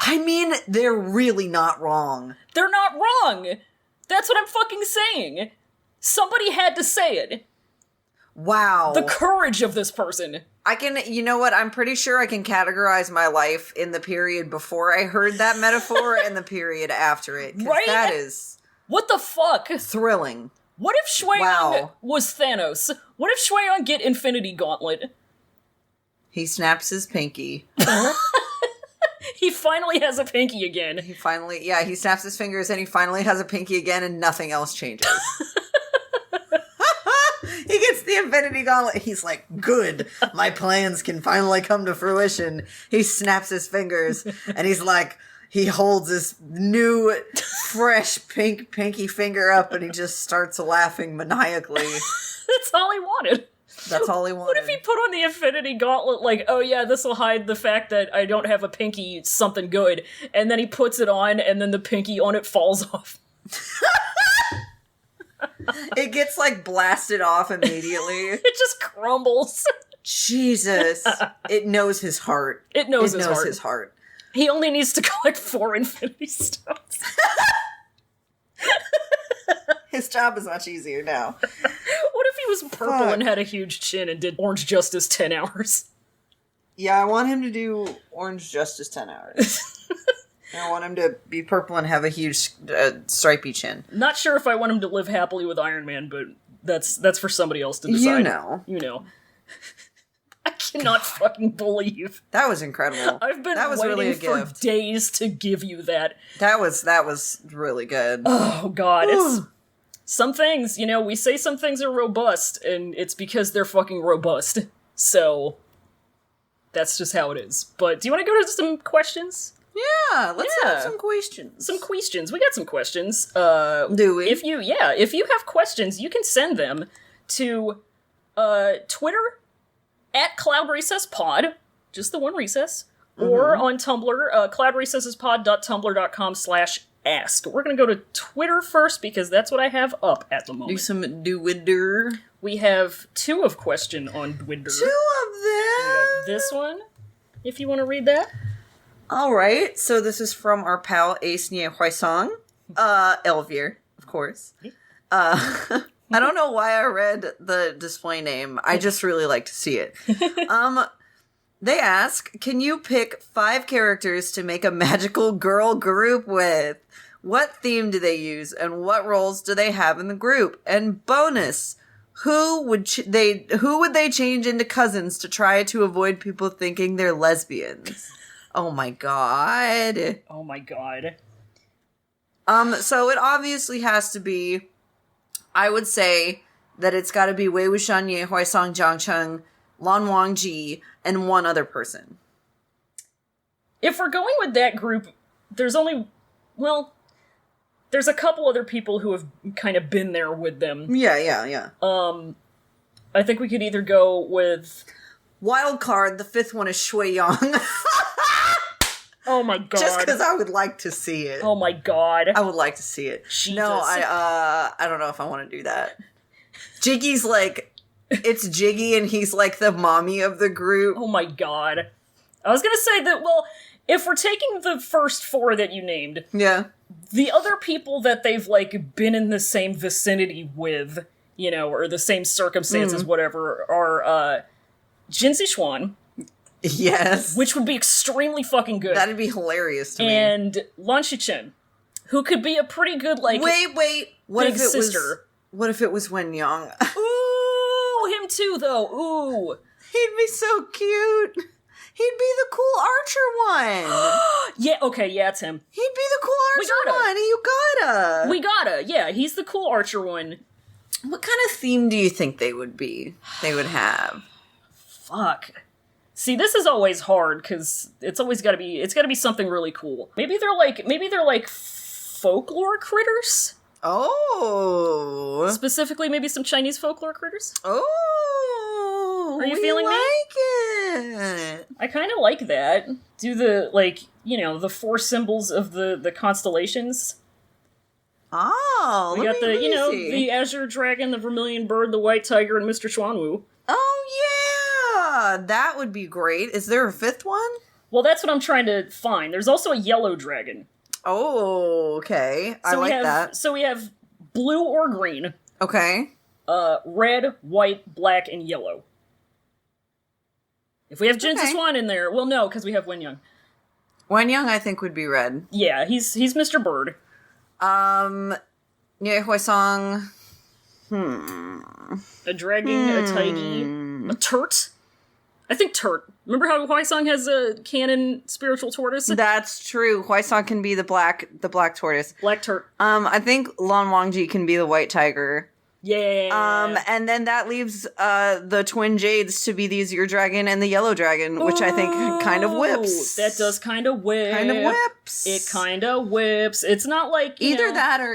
I mean, they're really not wrong. They're not wrong! That's what I'm fucking saying! Somebody had to say it. Wow. The courage of this person. You know what? I'm pretty sure I can categorize my life in the period before I heard that metaphor and the period after it. 'Cause right? That is... What the fuck? thrilling. What if Xue Yang was Thanos? What if Xue Yang get Infinity Gauntlet? He snaps his pinky. He finally has a pinky again. He snaps his fingers and he finally has a pinky again and nothing else changes. He gets the Infinity Gauntlet. He's like, good, my plans can finally come to fruition. He snaps his fingers and he's like, he holds his new, fresh pink pinky finger up and he just starts laughing maniacally. That's all he wanted. That's all he wanted. What if he put on the Infinity Gauntlet, like, oh yeah, this will hide the fact that I don't have a pinky, something good, and then he puts it on, and then the pinky on it falls off. It gets, like, blasted off immediately. It just crumbles. Jesus. It knows his heart. It knows his heart. He only needs to collect 4 Infinity Stones. His job is much easier now. What if he was purple and had a huge chin and did Orange Justice 10 hours? Yeah, I want him to do Orange Justice 10 hours. I want him to be purple and have a huge stripy chin. Not sure if I want him to live happily with Iron Man, but that's for somebody else to decide. You know. I cannot fucking believe. That was incredible. I've been waiting really for days to give you that. That was really good. Oh god, it's some things, we say some things are robust, and it's because they're fucking robust. So that's just how it is. But do you want to go to some questions? Yeah, let's have some questions. Some questions. We got some questions. Do we? If you have questions, you can send them to Twitter @CloudRecessPod, just the one recess, or on Tumblr, cloudrecessespod.tumblr.com/ask. We're going to go to Twitter first because that's what I have up at the moment. Do some Dwinder. We have 2 of question on Dwinder. 2 of them? This one, if you want to read that. Alright, so this is from our pal Ace Nie Huaisong. Elvier, of course. I don't know why I read the display name. I just really like to see it. They ask, can you pick 5 characters to make a magical girl group with? What theme do they use, and what roles do they have in the group? And bonus, who would they change into cousins to try to avoid people thinking they're lesbians? Oh my god. Oh my god. So it obviously has to be, I would say that it's got to be Wei Wuxian, Ye Huaisong, Jiang Cheng, Lan Wangji, and one other person. If we're going with that group, there's a couple other people who have kind of been there with them. Yeah. I think we could either go with... Wild card, the 5th one is Xue Yang. Oh my god. Just because I would like to see it. Oh my god. I would like to see it. Jesus. No, I don't know if I want to do that. Jiggy's like, it's Jiggy and he's like the mommy of the group. Oh my god. I was gonna say that, well, if we're taking the first 4 that you named, yeah, the other people that they've, like, been in the same vicinity with, or the same circumstances, whatever, are, Jin Zixuan. Yes. Which would be extremely fucking good. That'd be hilarious to me. And Lan Shichen, who could be a pretty good, like, Wait. What big if it sister. What if it was Wen Yang? Ooh, him too, though. Ooh. He'd be so cute. He'd be the cool archer one. Yeah, okay, yeah, it's him. He'd be the cool archer one. You gotta. We gotta. Yeah, he's the cool archer one. What kind of theme do you think they would be? They would have. Fuck. See, this is always hard because it's gotta be something really cool. Maybe they're like folklore critters. Oh. Specifically, maybe some Chinese folklore critters. Oh. Are you feeling me? It. I kind of like that. Do the, the 4 symbols of the constellations. Oh, We got the Azure Dragon, the Vermilion Bird, the White Tiger, and Mr. Chuanwu. Oh, yeah! That would be great. Is there a 5th one? Well, that's what I'm trying to find. There's also a Yellow Dragon. Oh, okay. I like that. So we have blue or green. Okay. Red, white, black, and yellow. If we have Jin Guangyao in there, well, no, because we have Wen Yang. Wen Yang, I think, would be red. Yeah, he's Mr. Bird. Ye Huaisong. A dragon, a tidy, a turt. I think turt. Remember how Huaisong has a canon spiritual tortoise? That's true. Huaisong can be the black tortoise. Black turt. I think Lan Wangji can be the white tiger. Yeah. And then that leaves the twin jades to be the Azure Dragon and the Yellow Dragon, which I think kind of whips. That does kind of whip. Kind of whips. It kind of whips. It's not like either that or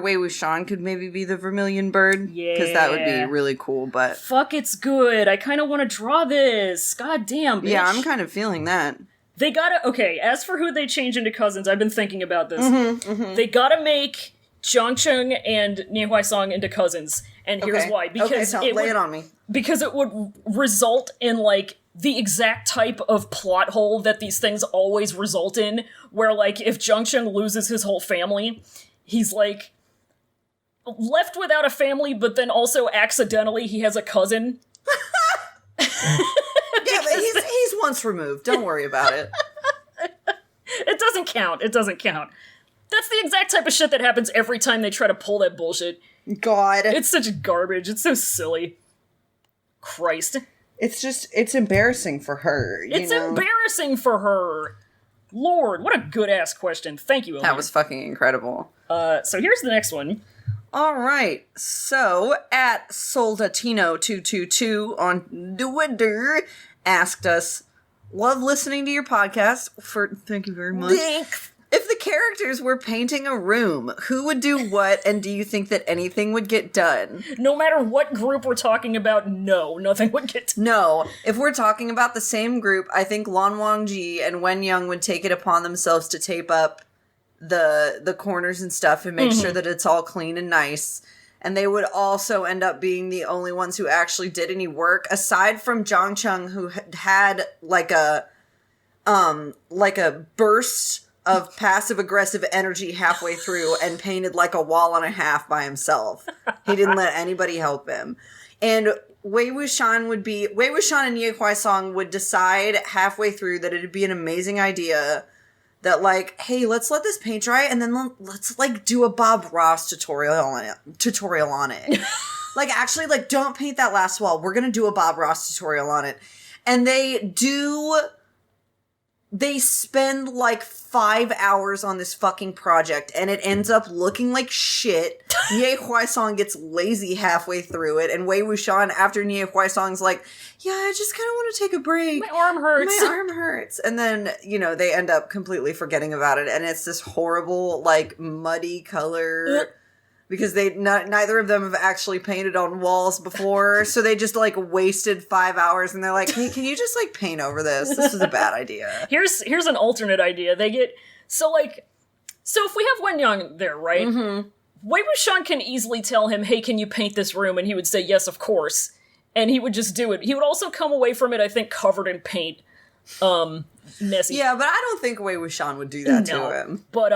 Wei Wuxian could maybe be the Vermilion Bird. Yeah, because that would be really cool. But fuck, it's good. I kind of want to draw this. God damn, bitch. Yeah, I'm kind of feeling that. They gotta as for who they change into cousins, I've been thinking about this. They gotta make Zhangcheng and Nie Huaisong into cousins, and here's why. Because lay it on me. Because it would result in, the exact type of plot hole that these things always result in, where, if Zhangcheng loses his whole family, he's, left without a family, but then also accidentally he has a cousin. Yeah, but he's once removed. Don't worry about it. It doesn't count. That's the exact type of shit that happens every time they try to pull that bullshit. God. It's such garbage. It's so silly. Christ. It's embarrassing for her. It's embarrassing for her. Lord, what a good-ass question. Thank you, Elaine. That was fucking incredible. So here's the next one. All right. So, at Soldatino222 on Twitter asked us, love listening to your podcast. Thank you very much. Thanks. If the characters were painting a room, who would do what, and do you think that anything would get done? No matter what group we're talking about, no, nothing would get done. No. If we're talking about the same group, I think Lan Wangji and Wen Yang would take it upon themselves to tape up the corners and stuff and make sure that it's all clean and nice. And they would also end up being the only ones who actually did any work, aside from Zhangcheng, who had like a burst of passive-aggressive energy halfway through and painted like a wall and a half by himself. He didn't let anybody help him. And Wei Wuxian and Ye Huaisong would decide halfway through that it'd be an amazing idea that, hey, let's let this paint dry and then let's, do a Bob Ross tutorial on it. Actually, don't paint that last wall. We're gonna do a Bob Ross tutorial on it. And they spend 5 hours on this fucking project and it ends up looking like shit. Ye Huaisong gets lazy halfway through it, and Wei Wuxian, after Ye Huaisong's yeah, I just kind of want to take a break. My arm hurts. And then, they end up completely forgetting about it, and it's this horrible, muddy color. Because neither of them have actually painted on walls before, so they just wasted 5 hours, and they're like, hey, can you just paint over this? This is a bad idea. Here's an alternate idea. They get so if we have Wen Yang there, right? Mm-hmm. Wei Wuxian can easily tell him, hey, can you paint this room? And he would say, yes, of course. And he would just do it. He would also come away from it, I think, covered in paint. Messy. Yeah, but I don't think Wei Wuxian would do that to him. But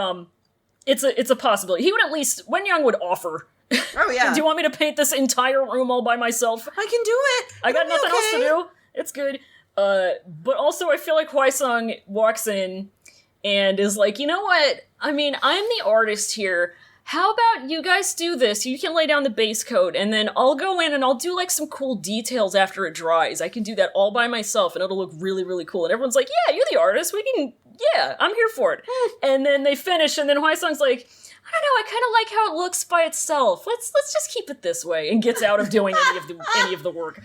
it's a possibility. He would at least, Wen Yang would offer. Oh, yeah. Do you want me to paint this entire room all by myself? I can do it. I got nothing else to do. It's good. But also I feel like Huaisong walks in and is like, you know what? I mean, I'm the artist here. how about you guys do this? You can lay down the base coat, and then I'll go in and I'll do, like, some cool details after it dries. I can do that all by myself, and it'll look really, really cool. And everyone's like, yeah, you're the artist. Yeah, I'm here for it. And then they finish, and then Huaisong's like, I don't know, I kind of like how it looks by itself. Let's just keep it this way, and gets out of doing any of the work.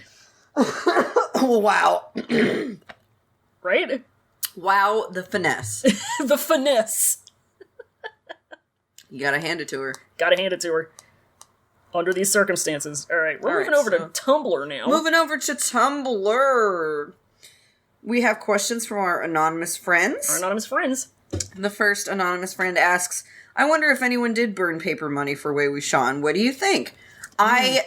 Wow. Right? Wow, the finesse. The finesse. You gotta hand it to her. Gotta hand it to her. Under these circumstances. Alright, we're moving over to Tumblr now. Moving over to Tumblr. We have questions from our anonymous friends. Our anonymous friends. The first anonymous friend asks, I wonder if anyone did burn paper money for Wei Wuxian. What do you think? I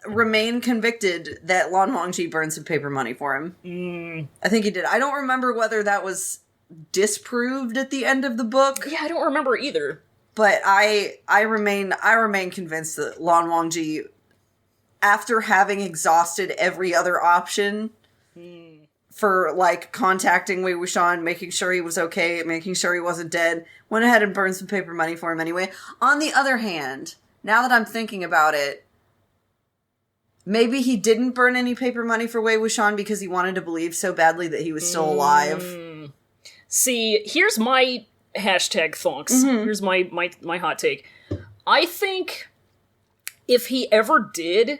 remain convicted that Lan Wangji burned some paper money for him. I think he did. I don't remember whether that was disproved at the end of the book. Yeah, I don't remember either. But I remain convinced that Lan Wangji, after having exhausted every other option for, like, contacting Wei Wuxian, making sure he was okay, making sure he wasn't dead, went ahead and burned some paper money for him anyway. On the other hand, now that I'm thinking about it, maybe he didn't burn any paper money for Wei Wuxian because he wanted to believe so badly that he was still alive. See, here's my hashtag thonks. Here's my hot take. I think if he ever did,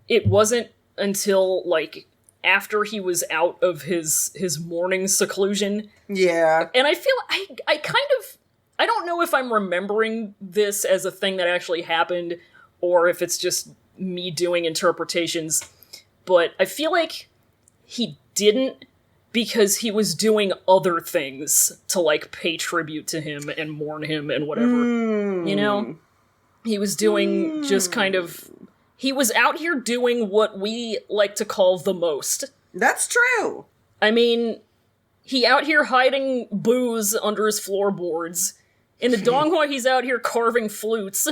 it wasn't until, like, after he was out of his mourning seclusion. Yeah. And I feel, I kind of, I don't know if I'm remembering this as a thing that actually happened, or if it's just me doing interpretations, but I feel like he didn't, because he was doing other things to, like, pay tribute to him and mourn him and whatever. You know? He was doing just kind of... He was out here doing what we like to call the most. That's true. I mean, he out here hiding booze under his floorboards. In the Donghua, he's out here carving flutes.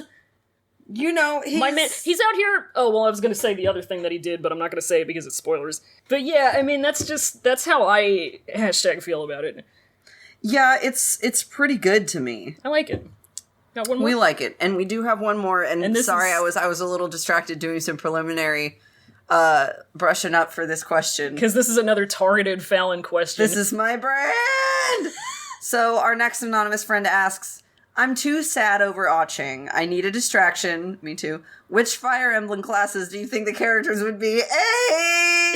You know, he's out here... Oh, well, I was going to say the other thing that he did, but I'm not going to say it because it's spoilers. But yeah, I mean, that's how I hashtag feel about it. Yeah, it's pretty good to me. I like it. Got one more? We like it. And we do have one more, and sorry, is... I was a little distracted doing some preliminary brushing up for this question. Because this is another targeted Fallon question. This is my brand! So, our next anonymous friend asks, I'm too sad over Oching. I need a distraction. Me too. Which Fire Emblem classes do you think the characters would be? Hey!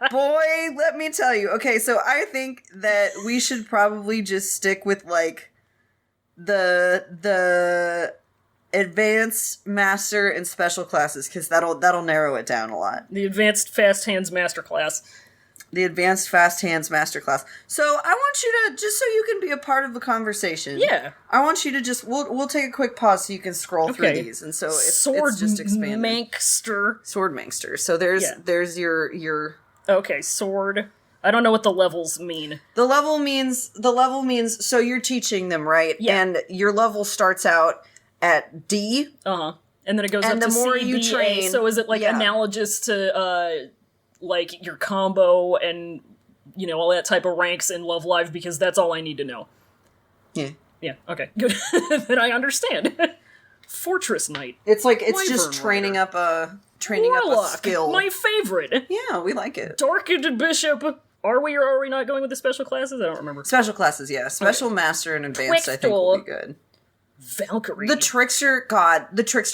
Boy, let me tell you. Okay, so I think that we should probably just stick with, like, the advanced, master, and special classes, because that'll narrow it down a lot. The advanced fast hands masterclass. The Advanced Fast Hands Masterclass. So I want you to, just so you can be a part of the conversation. Yeah. I want you to just, we'll take a quick pause so you can scroll through these. And so it's just expanded. Swordmankster. So there's your... Okay, sword. I don't know what the levels mean. The level means, so you're teaching them, right? Yeah. And your level starts out at D. Uh-huh. And then it goes up the to more C, you B, train, A. So is it, like, analogous to, like, your combo and, you know, all that type of ranks in Love Live, because that's all I need to know. Yeah. Yeah, okay, good. Then I understand. Fortress Knight. It's like, it's just training up a skill. My favorite. Yeah, we like it. Darkened Bishop. Are we or are we not going with the special classes? I don't remember. Special classes, yeah. Special, Master, and Advanced, I think, will be good. Valkyrie. The Trickster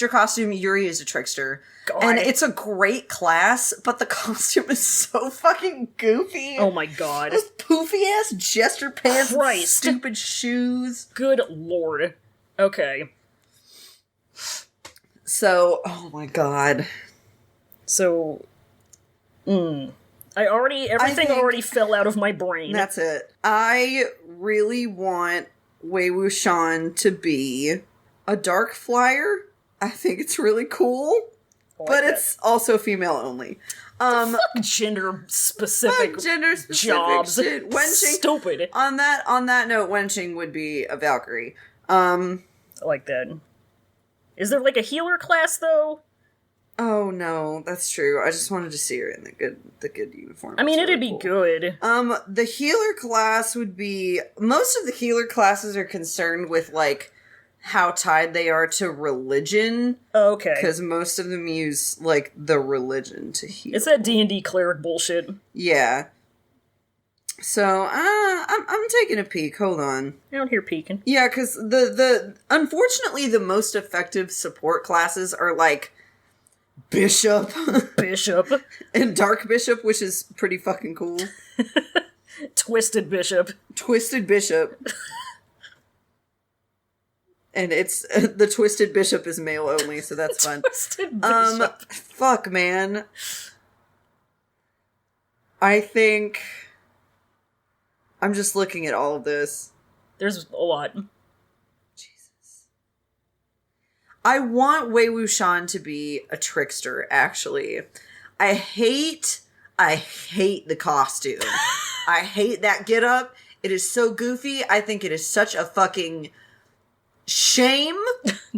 costume, Yuri is a trickster. God. And it's a great class, but the costume is so fucking goofy. Oh my god. Those poofy-ass jester pants Christ. and stupid shoes. Good lord. Okay. So, oh my god. So, everything already fell out of my brain. That's it. I really want Wei Wuxian to be a dark flyer. I think it's really cool. But it's also female only. Fuck gender specific jobs. Shit. Wenching, stupid. On that note, Wenching would be a Valkyrie. I like that. Is there, like, a healer class though? Oh no, that's true. I just wanted to see her in the good uniform. I mean, really it'd be good. The healer class would be, most of the healer classes are concerned with, like, how tied they are to religion. Oh, okay. Because most of them use, like, the religion to heal. It's that D&D cleric bullshit. Yeah. So, I'm taking a peek. Hold on. Out here peeking. Yeah, because unfortunately, the most effective support classes are, like, Bishop. Bishop. And Dark Bishop, which is pretty fucking cool. Twisted Bishop. Twisted Bishop. And it's the Twisted Bishop is male only, so that's fun. Twisted Bishop. Fuck, man. I think I'm just looking at all of this. There's a lot. Jesus. I want Wei Wuxian to be a trickster, actually. I hate the costume. I hate that getup. It is so goofy. I think it is such a fucking shame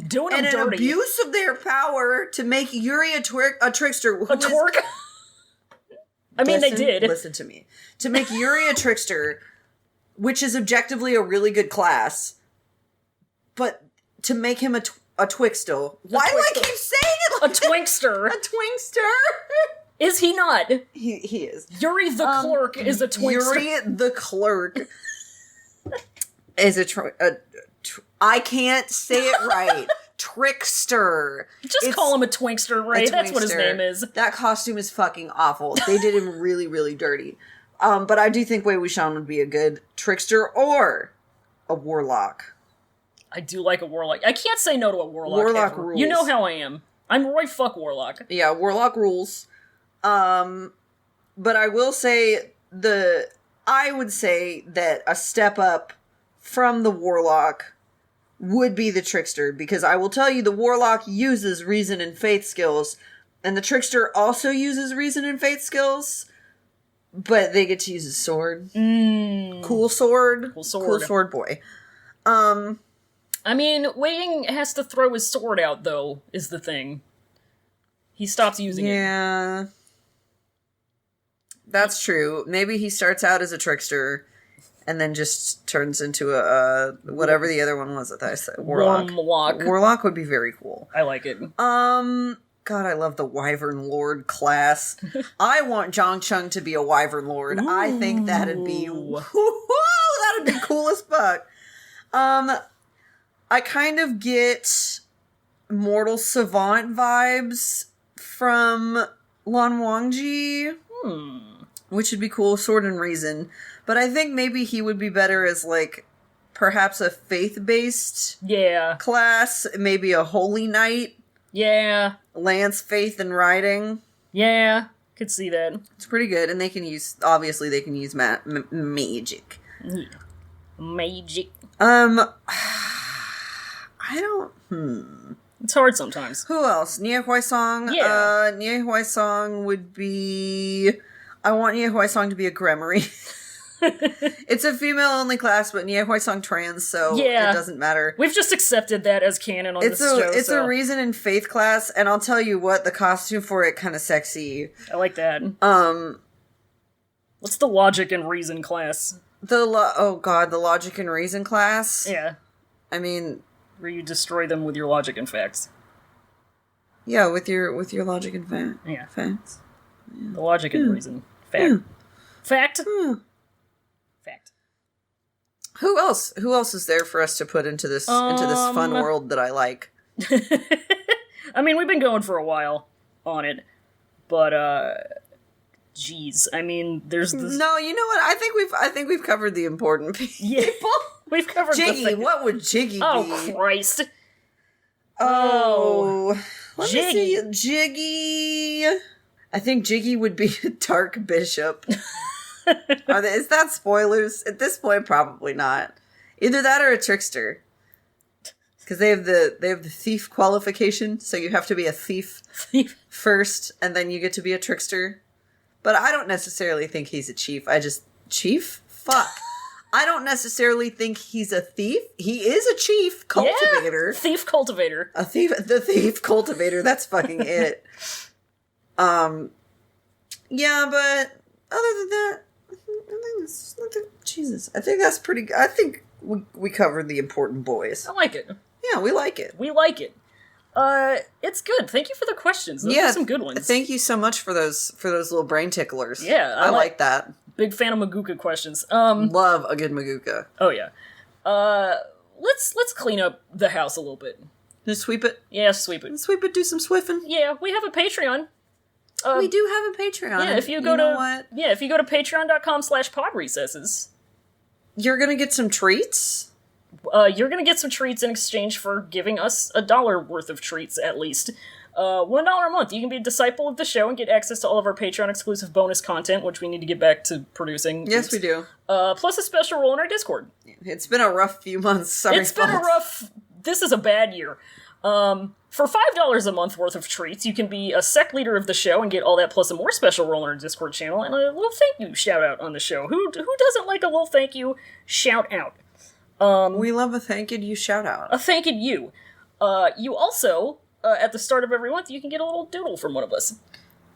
Doing and them an dirty. abuse of their power to make Yuri a trickster. A twerk? I mean, they did. Listen to me. To make Yuri a trickster, which is objectively a really good class, but to make him a twinkster. Why do I keep saying it like A twinkster. A twinkster? Is he not? He is. Yuri the Clerk is a twinkster. Yuri the Clerk is I can't say it right. Trickster. Just call him a twinkster, right? That's what his name is. That costume is fucking awful. They did him really, really dirty. But I do think Wei Wuxian would be a good trickster or a warlock. I do like a warlock. I can't say no to a warlock. Warlock ever. rules. You know how I am. I'm right fuck warlock. Yeah, warlock rules. But I will say I would say that a step up from the warlock would be the trickster, because I will tell you the warlock uses reason and faith skills, and the trickster also uses reason and faith skills, but they get to use a sword. Cool sword. Cool sword. Cool sword boy. I mean, Wei Yang has to throw his sword out, though, is the thing. He stops using it. Yeah. That's true. Maybe he starts out as a trickster and then just turns into a whatever the other one was that I said. Warlock. Warlock would be very cool. I like it. God, I love the Wyvern Lord class. I want Zhang Chung to be a Wyvern Lord. Ooh. I think that'd be that'd be cool as fuck. I kind of get Mortal Savant vibes from Lan Wangji. Which would be cool, Sword and Reason. But I think maybe he would be better as, like, perhaps a faith-based class. Maybe a Holy Knight. Yeah. Lance, Faith, and Riding. Yeah, could see that. It's pretty good. And they can use, obviously, they can use magic. Yeah. Magic. I don't, It's hard sometimes. Who else? Nie Huaisong. Yeah. Nie Huaisong would be... I want Nie Huaisong to be a Gremory. It's a female-only class, but Nie Huaisong trans, so it doesn't matter. We've just accepted that as canon on this show. It's a Reason and Faith class, and I'll tell you what, the costume for it kind of sexy. I like that. What's the Logic and Reason class? The Logic and Reason class? Yeah. I mean... Where you destroy them with your logic and facts. Yeah, with your logic and facts. Yeah. Facts. Yeah. The logic and reason. Fact. Fact? Fact. Who else? Who else is there for us to put into this fun world that I like? I mean, we've been going for a while on it, but geez, I mean, there's this. No, you know what? I think we've covered the important people. Yeah, we've covered Jiggy. What would Jiggy be? Oh Christ! Oh, let Jiggy. me see. Jiggy. I think Jiggy would be a Dark Bishop. Is that spoilers? At this point, probably not. Either that or a trickster. Because they have the thief qualification, so you have to be a thief first, and then you get to be a trickster. But I don't necessarily think he's a chief. Chief? Fuck. I don't necessarily think he's a thief. He is a chief cultivator. Yeah, thief cultivator. The thief cultivator. That's fucking it. Yeah, but other than that, Jesus, I think that's pretty. I think we covered the important boys. I like it. Yeah, we like it. We like it. It's good. Thank you for the questions. Those are some good ones. Thank you so much for those little brain ticklers. Yeah, I like that. Big fan of Maguka questions. Love a good Maguka. Oh yeah. Let's clean up the house a little bit. Just sweep it. Yeah, sweep it. Sweep it. Do some swiffing. Yeah, we have a Patreon. We do have a Patreon. Yeah, if you go to patreon.com/podrecesses, you're gonna get some treats. You're gonna get some treats in exchange for giving us $1 worth of treats at least. $1 a month. You can be a disciple of the show and get access to all of our Patreon exclusive bonus content, which we need to get back to producing. Yes, we do. Plus a special role in our Discord. It's been a rough few months. Sorry, It's been a rough. This is a bad year. For $5 a month worth of treats, you can be a sec leader of the show and get all that plus a more special role in our Discord channel and a little thank you shout out on the show. Who doesn't like a little thank you shout out? We love a thank you shout out. A thank you. You also, at the start of every month, you can get a little doodle from one of us.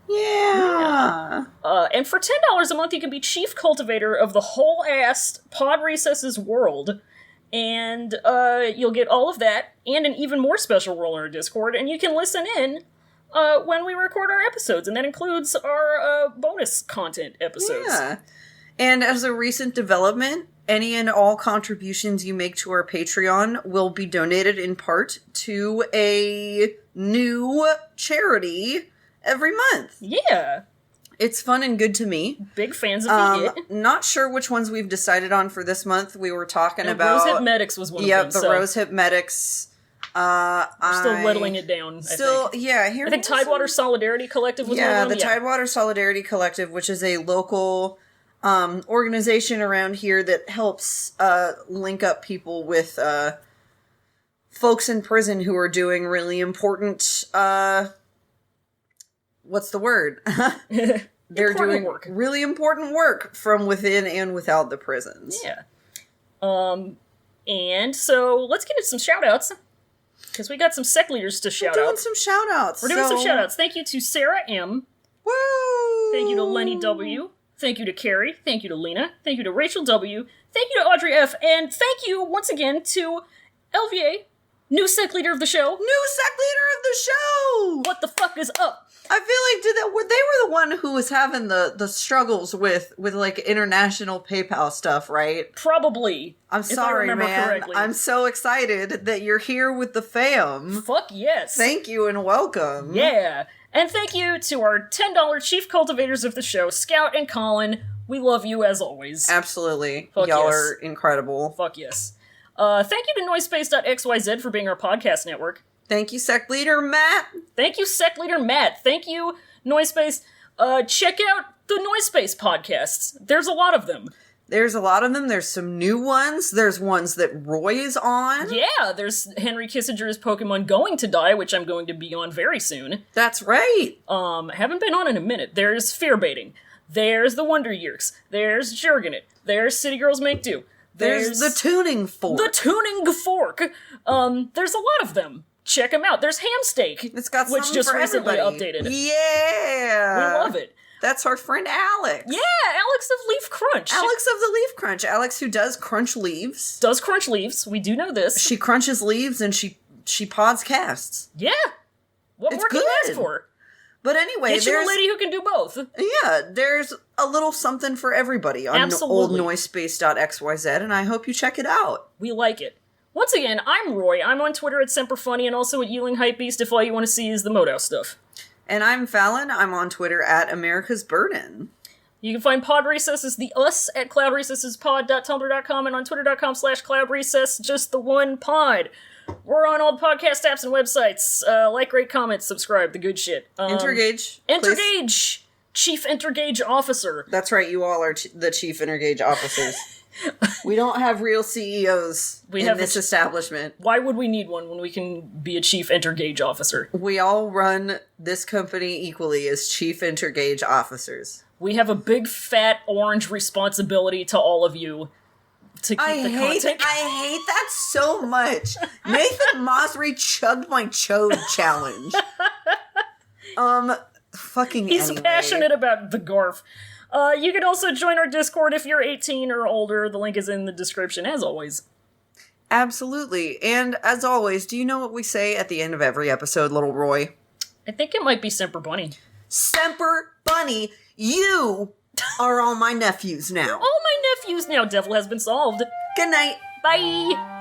Yeah. And for $10 a month, you can be chief cultivator of the whole-ass Pod Recesses world. And you'll get all of that and an even more special role in our Discord, and you can listen in when we record our episodes, and that includes our bonus content episodes. Yeah. And as a recent development, any and all contributions you make to our Patreon will be donated in part to a new charity every month. Yeah. It's fun and good to me. Big fans of it. Not sure which ones we've decided on for this month. We were talking about... Rosehip Medics was one of them. Yep, the Rosehip Medics. We're still whittling it down, I think. Yeah, I think Tidewater Solidarity Collective was one of them. Yeah, the Tidewater Solidarity Collective, which is a local organization around here that helps link up people with folks in prison who are doing really important... what's the word? They're doing work. Really important work from within and without the prisons. Yeah. And so let's get into some shout-outs. Because we got some sec leaders to shout out. We're doing some shout-outs. We're doing some shout-outs. Thank you to Sarah M. Woo! Thank you to Lenny W. Thank you to Carrie. Thank you to Lena. Thank you to Rachel W. Thank you to Audrey F. And thank you once again to LVA, new sec leader of the show. New sec leader of the show! What the fuck is up? I feel like they were the one who was having the struggles with like international PayPal stuff, right? Probably. I'm sorry, man. Correctly. I'm so excited that you're here with the fam. Fuck yes. Thank you and welcome. Yeah. And thank you to our $10 chief cultivators of the show, Scout and Colin. We love you as always. Absolutely. Fuck Y'all yes. are incredible. Fuck yes. Thank you to Noisepace.xyz for being our podcast network. Thank you, Sec Leader Matt. Thank you, Sec Leader Matt. Thank you, Noisepace. Check out the Noisepace podcasts. There's a lot of them. There's a lot of them. There's some new ones. There's ones that Roy is on. Yeah, there's Henry Kissinger's Pokemon Going to Die, which I'm going to be on very soon. That's right. Haven't been on in a minute. There's Fear Baiting. There's the Wonder Years. There's Jurgen It. There's City Girls Make Do. There's the Tuning Fork. The Tuning Fork. There's a lot of them. Check them out. There's Hamsteak. It's got which just for recently everybody. updated. Yeah. We love it. That's our friend Alex. Yeah, Alex of Leaf Crunch. Alex of the Leaf Crunch. Alex who does crunch leaves. Does crunch leaves. We do know this. She crunches leaves and she pods casts. Yeah. What it's more can good. you ask for? But anyway, Get you a lady who can do both. Yeah, there's a little something for everybody on Absolutely. oldnoisespace.xyz, and I hope you check it out. We like it. Once again, I'm Roy. I'm on Twitter at SemperFunny and also at Yeeling Hypebeast if all you want to see is the Modow stuff. And I'm Fallon. I'm on Twitter at America's Burden. You can find Pod Recesses, the us, at cloudrecessespod.tumblr.com and on twitter.com/cloudrecess, just the one pod. We're on all podcast apps and websites. Like, rate, comment, subscribe, the good shit. Intergage. Intergage! Chief Intergage Officer. That's right, you all are the Chief Intergage officers. We don't have real CEOs in this establishment. Why would we need one when we can be a Chief Intergage Officer? We all run this company equally as Chief Intergage officers. We have a big, fat, orange responsibility to all of you to keep the content. I hate that so much. Nathan Mosry chugged my chode challenge. He's passionate about the Garf. You can also join our Discord if you're 18 or older. The link is in the description, as always. Absolutely. And as always, do you know what we say at the end of every episode, little Roy? I think it might be Semper Bunny. Semper Bunny, you are all my nephews now. All my nephews now. Devil has been solved. Good night. Bye.